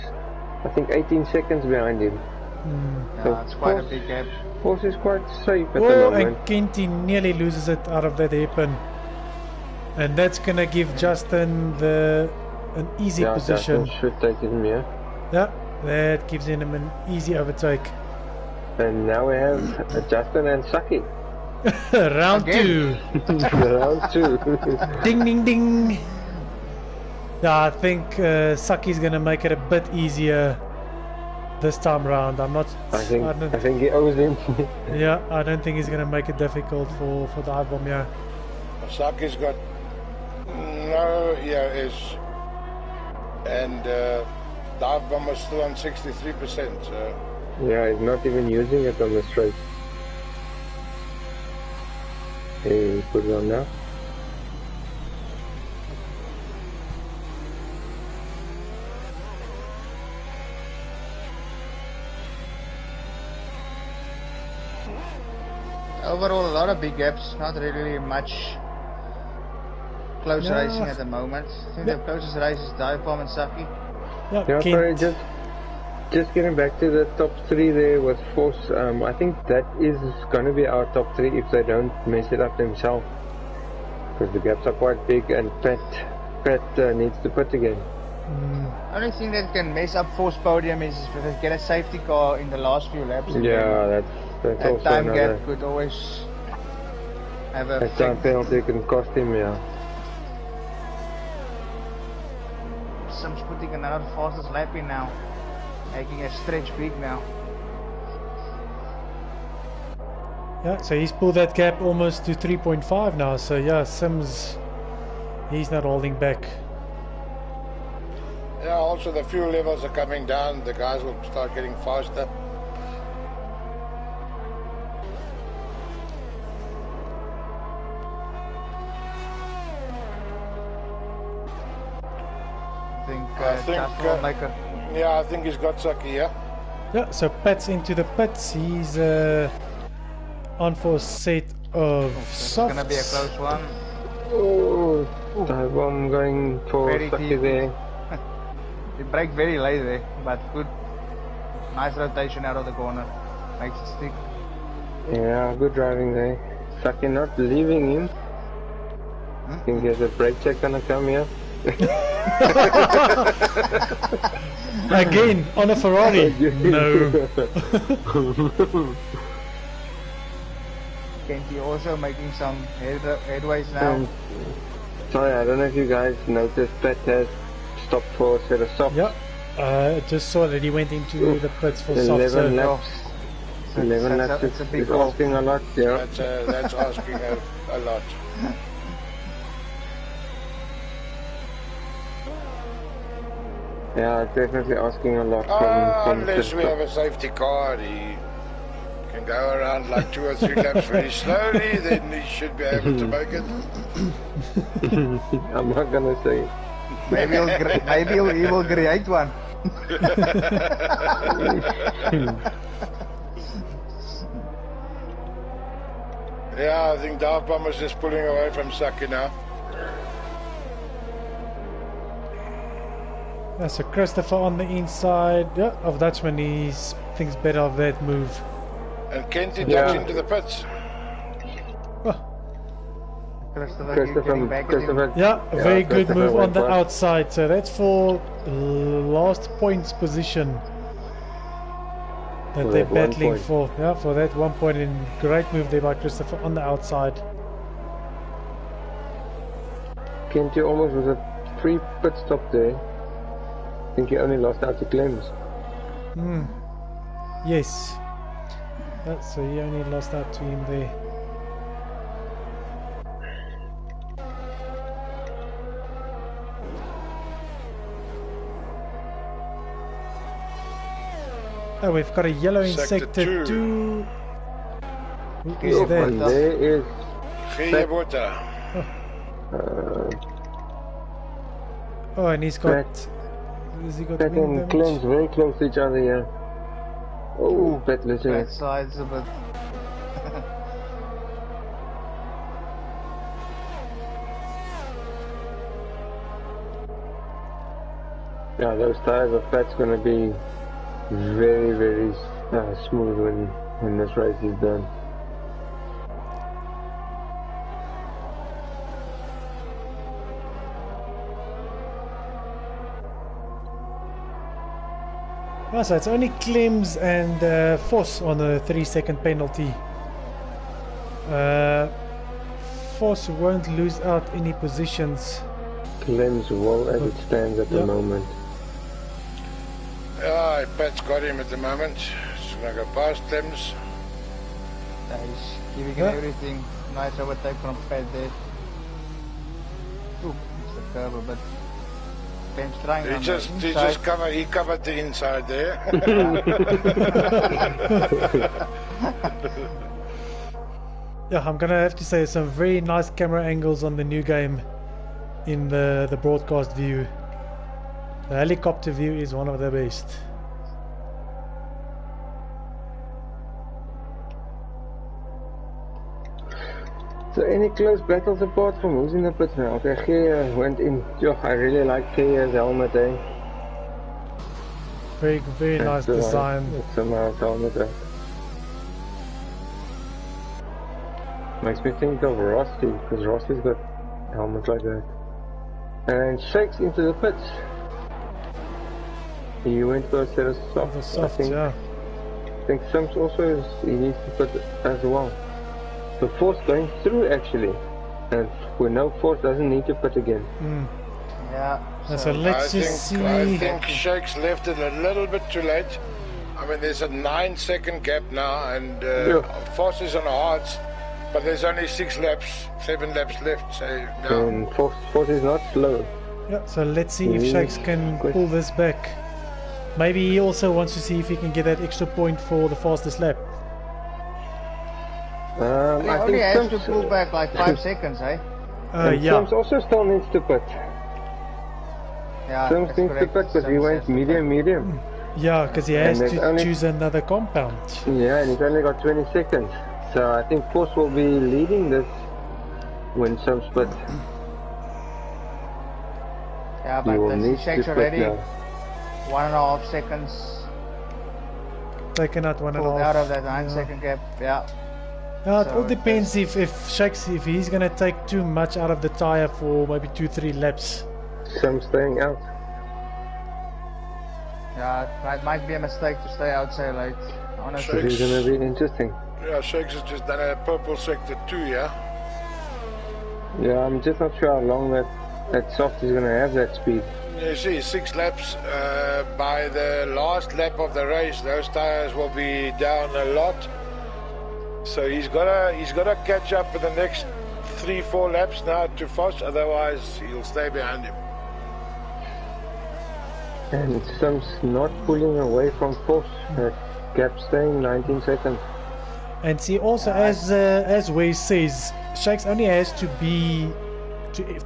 I think 18 seconds behind him. Yeah, it's quite a big gap. Force is quite safe at the Oh, moment. and Kenty nearly loses it out of that hairpin. And that's gonna give Justin an easy position. Justin should take him here. Yeah, that gives him an easy overtake. And now we have Justin and Saki. Round Again. 2. Round 2. Ding ding ding. Yeah, I think Saki's gonna make it a bit easier this time round. I'm not. I think he owes him. Yeah, I don't think he's gonna make it difficult for the dive bomb. Yeah. Saki's got no EOS, and dive bomb is still on 63%. So. Yeah, he's not even using it on the straight. Hey, put it on now. Overall, a lot of big gaps, not really much close racing at the moment. I think the closest race is Dive Bomb and Saki. Yeah, sorry, just getting back to the top 3 there with Force. I think that is going to be our top 3 if they don't mess it up themselves. Because the gaps are quite big and Pat needs to put again. Only thing that can mess up Force podium is if they get a safety car in the last few laps. Yeah, that's that also time another. gap could always have a time penalty can cost him, yeah. Sim's putting another fastest lap in now, making a stretch big now. Yeah, so he's pulled that gap almost to 3.5 now. So yeah, Sims, he's not holding back. Yeah, also the fuel levels are coming down. The guys will start getting faster. I think will make a... Yeah, I think he's got Saki, yeah. Yeah, so Pat's into the pits. He's on for a set of softs. It's gonna be a close one. Oh, I'm going for Very Saki deep. there. He braked very late there, but good. Nice rotation out of the corner. Makes it stick. Yeah, good driving there. Saki not leaving him. I think there's a brake check gonna come here. Again, on a Ferrari. No. Kenty also making some headways now. Sorry, I don't know if you guys noticed that has stopped for a set of softs. Yeah, I just saw that he went into the pits for soft. 11 laps. 11 laps it's a big is goal. asking a lot, yeah. That's asking a lot. Yeah, it's definitely asking a lot from Unless we have a safety car, he can go around like 2 or 3 laps very slowly, then he should be able to make it. I'm not gonna say. Maybe he will create one. Yeah, I think Dive Bomb is just pulling away from Saki now. Yeah, so Christopher on the inside of Dutchman. He thinks better of that move. And Kenty jumps into the pits. Christopher, Yeah, a very good Christopher move on the went outside. So that's for last points position that For they're that 1 battling point. for. Yeah, for that 1 point. And great move there by Christopher on the outside. Kenty almost was a free pit stop there. I think he only lost out to Clems. Yes. Yeah, so he only lost out to him there. Oh, we've got a yellow in sector 2. Who is And that? there is Geebota. Oh, and he's got... Pat. Has he got Pat wing and damage? Clems very close to each other here. Oh, Pat losing that it. side's a bit. Yeah, those tires of Pat's gonna be very, very Smooth when this race is done. Oh, so it's only Clems and Voss on a 3-second penalty. Voss won't lose out any positions. Clems well as it stands at the moment. Yeah, Pat's got him at the moment. He's going to go past Clems. Yeah, he's giving him everything. Nice overtake from Pat there. Ooh, it's the curve a bit. Ben's trying on the inside. He covered the inside there. Yeah, I'm gonna have to say some very nice camera angles on the new game in the broadcast view. The helicopter view is one of the best. So any close battles apart from who's in the pits now? Okay, Gea went in. Yo, I really like Gea's helmet, eh? Very nice design. It's a nice helmet, eh? Makes me think of Rossi, because Rossi's got helmets like that. And Shakes into the pits. He went for a set of softs, I think. Yeah. I think Sims also he needs to put as well. The force going through actually, and we know force doesn't need to put again. Yeah. So let's just see. I think Shakes left it a little bit too late. I mean, there's a 9-second gap now, and Force is on the hards, but there's only 7 laps left. So no. And force is not slow. Yeah. So let's see if Shakes can pull this back. Maybe he also wants to see if he can get that extra point for the fastest lap. He only has to pull back like 5 seconds, eh? Yeah. Sims also still needs to put. Yeah, Sims needs to put because he went medium. Yeah, because he has to choose another compound. Yeah, and he's only got 20 seconds. So I think Force will be leading this when Sims put. Yeah, but the Shakes already 1.5 seconds. Taken out 1.5. Pulled out of that 9-second gap, yeah. It all depends if Shakes, if he's gonna take too much out of the tire for maybe 2-3 laps. Some staying out. Yeah, it might be a mistake to stay out so late. Honestly, It's gonna be interesting. Yeah, Shakes has just done a purple sector 2, yeah. Yeah, I'm just not sure how long that soft is gonna have that speed. You see, 6 laps. By the last lap of the race, those tires will be down a lot. So he's gotta catch up in the next 3-4 laps now to Foss, otherwise he'll stay behind him. And Sims not pulling away from Force. That gap staying 19 seconds. And see, also as Wes says, Shakes only has to be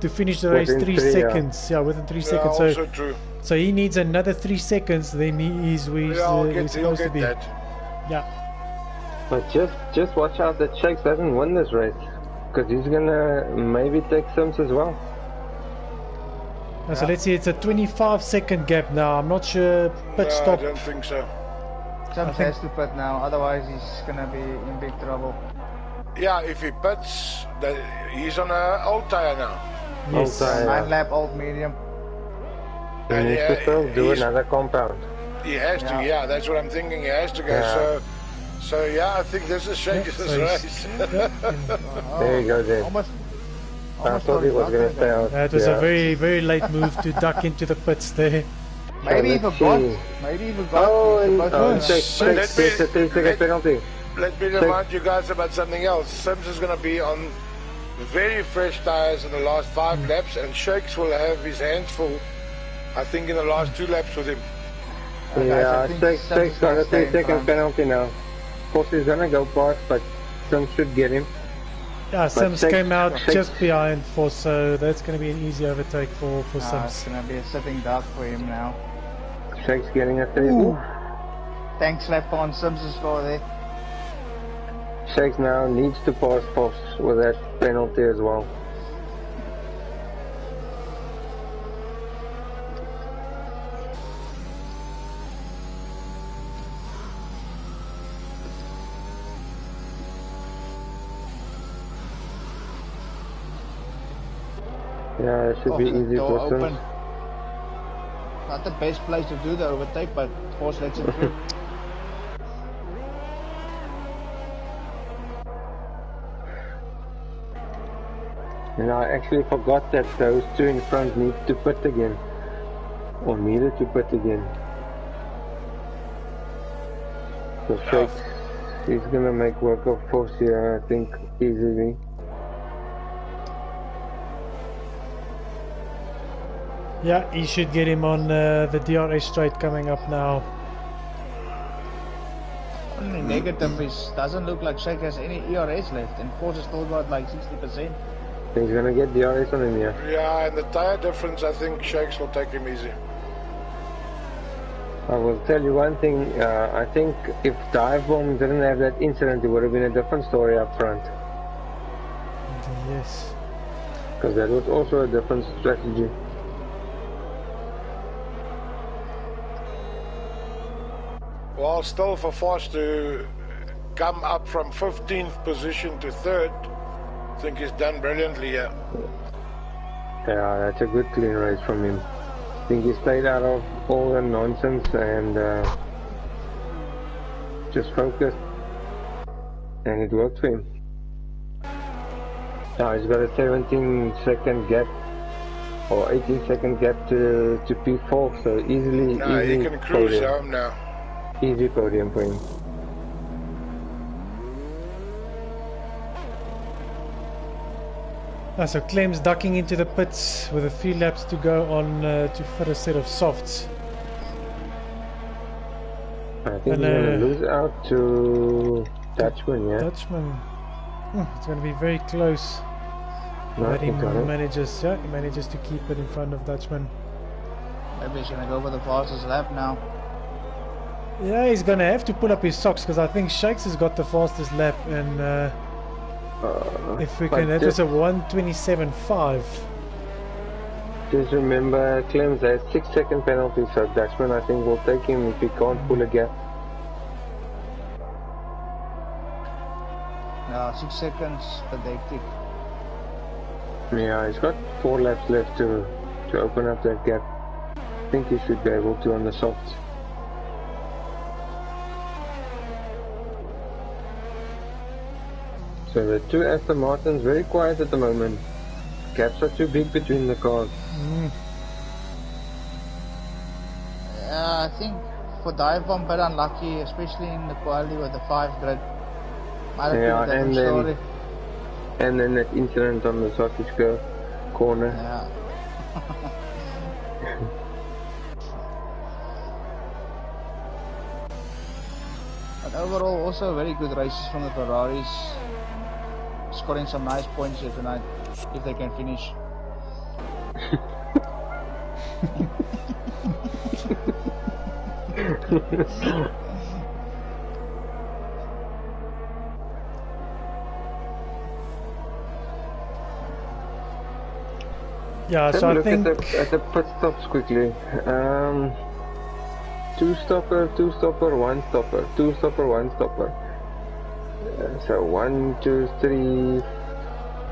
to finish the race Within 3 3, seconds. Yeah, within 3 seconds. So Also true. So he needs another 3 seconds. Then he is where he's supposed to be. That. Yeah. But just watch out that Shakes doesn't win this race, because he's gonna maybe take Sims as well. So let's see, it's a 25-second gap now. I'm not sure pit stop. I don't think so. Sims has to pit now, otherwise he's gonna be in big trouble. Yeah, if he pits, he's on an old tire now. Yes. Old tire. 9-lap old medium. He needs to still do another compound. He has to, yeah, that's what I'm thinking. He has to go. Yeah. So yeah, I think this is Shakes' race. There you go, then. I thought he was going to stay out. It was a very, very late move to duck into the pits there. Maybe he forgot. Shakes, there's a 3-second penalty. Let me remind you guys about something else. Sims is going to be on very fresh tires in the last 5 laps, and Shakes will have his hands full, I think, in the last 2 laps with him. Yeah, Shakes got a 3-second penalty now. Force is gonna go past, but Sims should get him. Yeah, Sims came out just behind Force, so that's going to be an easy overtake for Sims. It's going to be a sitting duck for him now. Shakes getting a 3. Thanks slap on Sims' score there. Shakes now needs to pass Force with that penalty as well. Yeah, it should be easy door for open. Sims. Not the best place to do the overtake, but Force lets it through. And I actually forgot that those two in front need to pit again. Or needed to pit again. So Shakes, he's gonna make work of Force here, I think, easily. Yeah, he should get him on the DRS straight coming up now. Only negative is doesn't look like Shake has any ERS left, and Force has still got like 60%. He's gonna get DRS on him here. Yeah, and the tire difference, I think Shakes will take him easy. I will tell you one thing, I think if Dive Bomb didn't have that incident, it would have been a different story up front. Yes. Because that was also a different strategy. Well, still for Force to come up from 15th position to 3rd, I think he's done brilliantly here. Yeah, that's a good clean race from him. I think he stayed out of all the nonsense and just focused, and it worked for him. Now he's got a 17-second gap or 18-second gap to P4, so easily. No, easy he can cruise podium. home now. Easy podium for him. So Clem's ducking into the pits with a few laps to go on to fit a set of softs. I think he's gonna lose out to Dutchman, yeah? Dutchman. It's going to be very close. No, But he he got it. manages, he manages to keep it in front of Dutchman. Maybe he's gonna go for the fastest lap now. Yeah, he's going to have to pull up his socks because I think Shakes has got the fastest lap, and if we but can, that was just- a 1:27.5. Just remember, Clem's has 6-second penalty, so Dutchman I think will take him if he can't pull a gap. No, 6 seconds, pathetic. Yeah, he's got 4 laps left to open up that gap. I think he should be able to on the softs. So the two Aston Martins very quiet at the moment. Gaps are too big between the cars. Yeah, I think for Dive Bomb, but unlucky, especially in the quality with the 5 grid. Might have Yeah, been a and different then- story. And then that incident on the sausage corner. Yeah. But overall, also very good races from the Ferraris. Scoring some nice points here tonight, if they can finish. Yeah, Have so a I look think at the pit stops quickly. 2-stopper, 2-stopper, 1-stopper, 2-stopper, 1-stopper. So 1, 2, 3,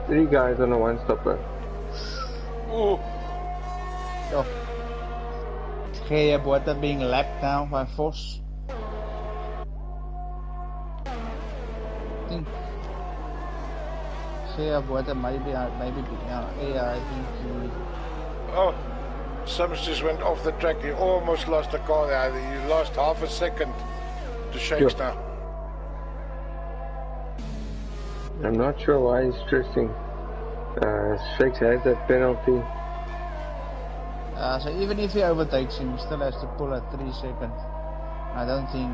3 guys on a 1-stopper. Ooh, Yo. Gea Bota being lapped now by Vos. I think Gea Bota maybe, yeah, I think he... oh, Sims just went off the track. He almost lost the car there. He lost half a second to Shakes Yeah. now. I'm not sure why he's stressing. Shakes has that penalty. So even if he overtakes him, he still has to pull at 3 seconds. I don't think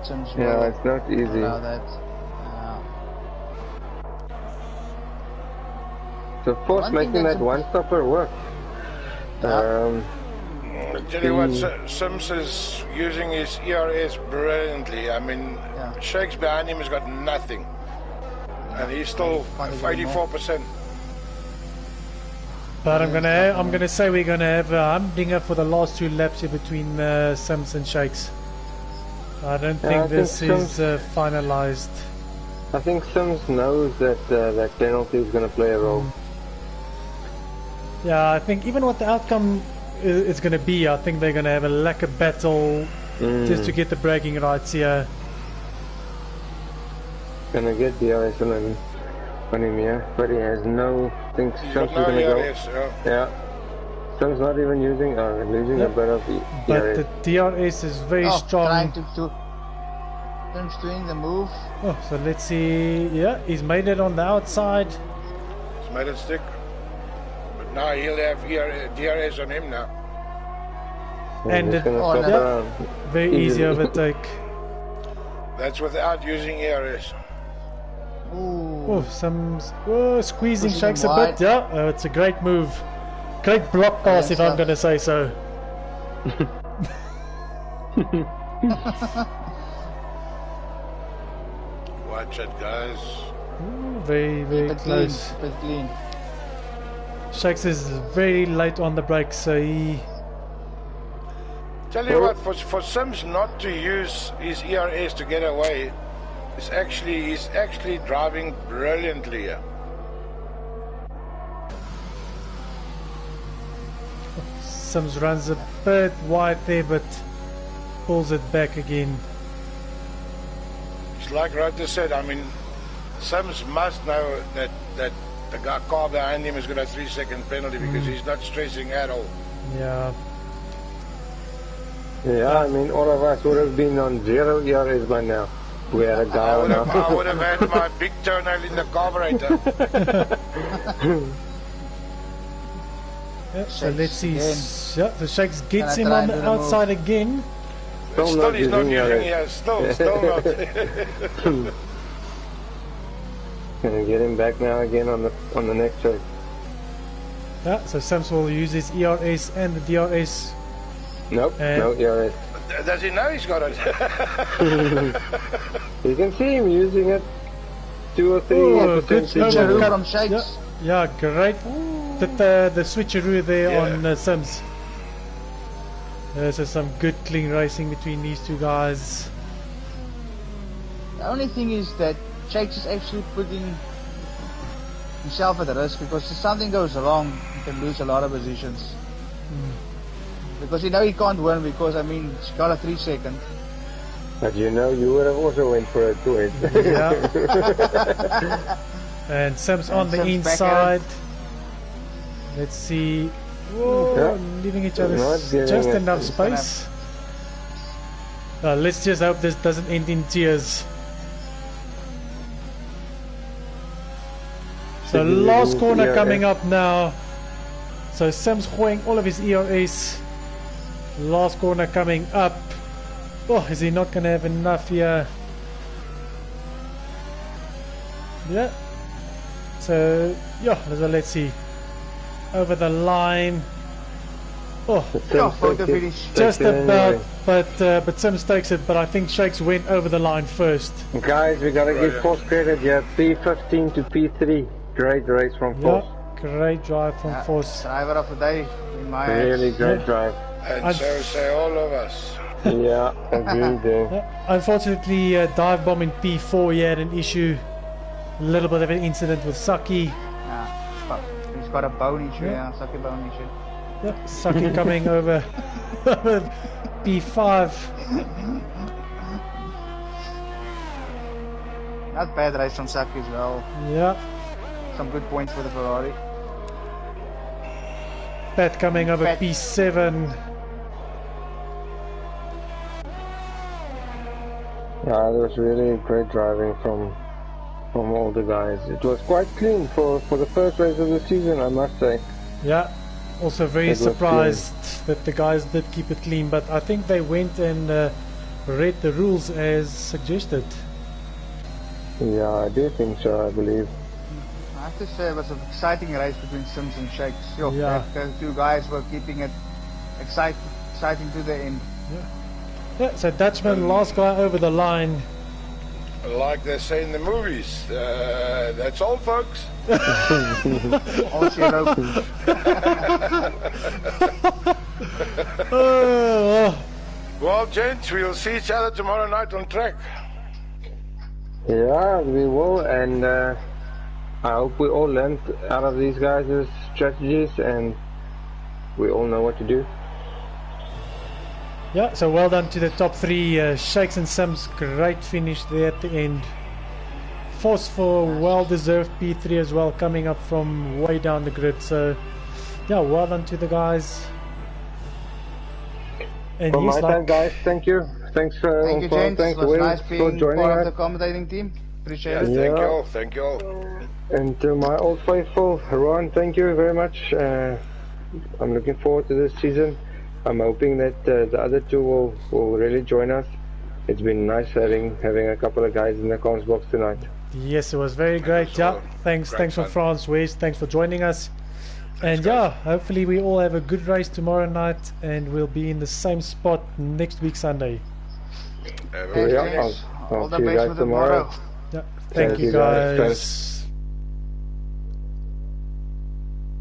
Sims will Yeah, it's not easy. allow that. So Force One thing making that's that 1-stopper work. Yeah. I tell you what, Sims is using his ERS brilliantly. I mean, Yeah. Shakes behind him has got nothing. And he's still Funny going more. 84%. But I'm gonna say we're gonna have a humdinger for the last 2 laps here between Sims and Shakes. I don't Yeah, I think think this is Sims- finalized. I think Sims knows that that penalty is going to play a role. Yeah, I think even what the outcome is going to be, I think they're going to have a lacquer battle just to get the braking rights here. Gonna get DRS on him here, but he has no. I think Shams is gonna go. Yeah. Shams not even using. Losing a bit of DRS. But the DRS is very strong. Trying to Shams doing the move. Oh, so let's see. Yeah, he's made it on the outside. He's made it stick. But now he'll have DRS on him now. And very easy overtake. That's without using ERS. Oh, some squeezing Shakes a bit. Yeah, it's a great move. Great block pass, if I'm going to say so. Watch it, guys. Ooh, very, very close. Clean. Shakes is very late on the brakes, so he... Tell you what, for Sims not to use his ERS to get away, he's actually driving brilliantly here. Sims runs a bit wide there, but pulls it back again. It's like Rota said, I mean, Sims must know that the car behind him is going to have a 3-second penalty because he's not stressing at all. Yeah. Yeah, I mean, all of us would have been on 0 ERS by now. We had a guy I would have had my big toenail in the carburetor. Yeah, so let's see. Yeah, the Shakes gets him on the outside again. Still he's not using ERS. Still not. Gonna get him back now again on the next track. Yeah, so Sims will use his ERS and the DRS. Nope, no ERS. Does he know he's got it? You can see him using it 2 or 3 good switcheroo from Shakes. Yeah, great. The switcheroo there on Sims. So some good clean racing between these two guys. The only thing is that Shakes is actually putting himself at risk because if something goes wrong, he can lose a lot of positions. Because you know he can't win because, I mean, he's got a 3-second. But you know, you would have also went for a 2. Yeah. And Sims on the inside. Let's see. Whoa, leaving each other just enough space. Let's just hope this doesn't end in tears. So last corner coming up now. So Sims throwing all of his ERS. Last corner coming up. Oh, is he not going to have enough here? Yeah. So, yeah, let's see. Over the line. Oh, photo finish. Just about, but Sims takes it, but I think Shakes went over the line first. Guys, we got to give Force credit. Yeah, P15 to P3. Great race from Force. Great drive from Force. Driver of the day, in my Really great drive. And so say all of us. Yeah, agreed there. Unfortunately, dive bomb in P4, he had an issue. A little bit of an incident with Saki. Yeah, he's got a bone issue, Saki bone issue. Yep, Saki coming over P5. Not bad race from Saki as well. Yeah. Some good points for the Ferrari. Pat coming over P7. Yeah, it was really great driving from all the guys. It was quite clean for the first race of the season, I must say. Yeah, also very surprised that the guys did keep it clean, but I think they went and read the rules as suggested. Yeah, I do think so, I believe. I have to say it was an exciting race between Sims and Shakes. The two guys were keeping it exciting to the end. Yeah, so Dutchman, last guy over the line. Like they say in the movies, that's all, folks. Well, gents, we'll see each other tomorrow night on track. Yeah, we will, and I hope we all learned out of these guys' strategies and we all know what to do. Yeah, so well done to the top three. Shakes and Sims, great finish there at the end. Forceful, well-deserved P3 as well, coming up from way down the grid. So, yeah, well done to the guys. And From my yes, side, guys, thank you. Thanks for Thank you, gents. thanks It was Will nice for being joining part of us. the commentating team. Appreciate Yeah, it. thank Yeah. you all. Thank you all. And to my old faithful, Ron, thank you very much. I'm looking forward to this season. I'm hoping that the other two will really join us. It's been nice having a couple of guys in the comms box tonight. yes, it was very great. so Yeah, thanks great for fun. France, Wes. Thanks for joining us. And yeah, hopefully we all have a good race tomorrow night, and we'll be in the same spot next week Sunday. Have a Thanks, Yeah, gents. I'll All the see you best guys for tomorrow. tomorrow. Yeah, thank you you, guys. guys.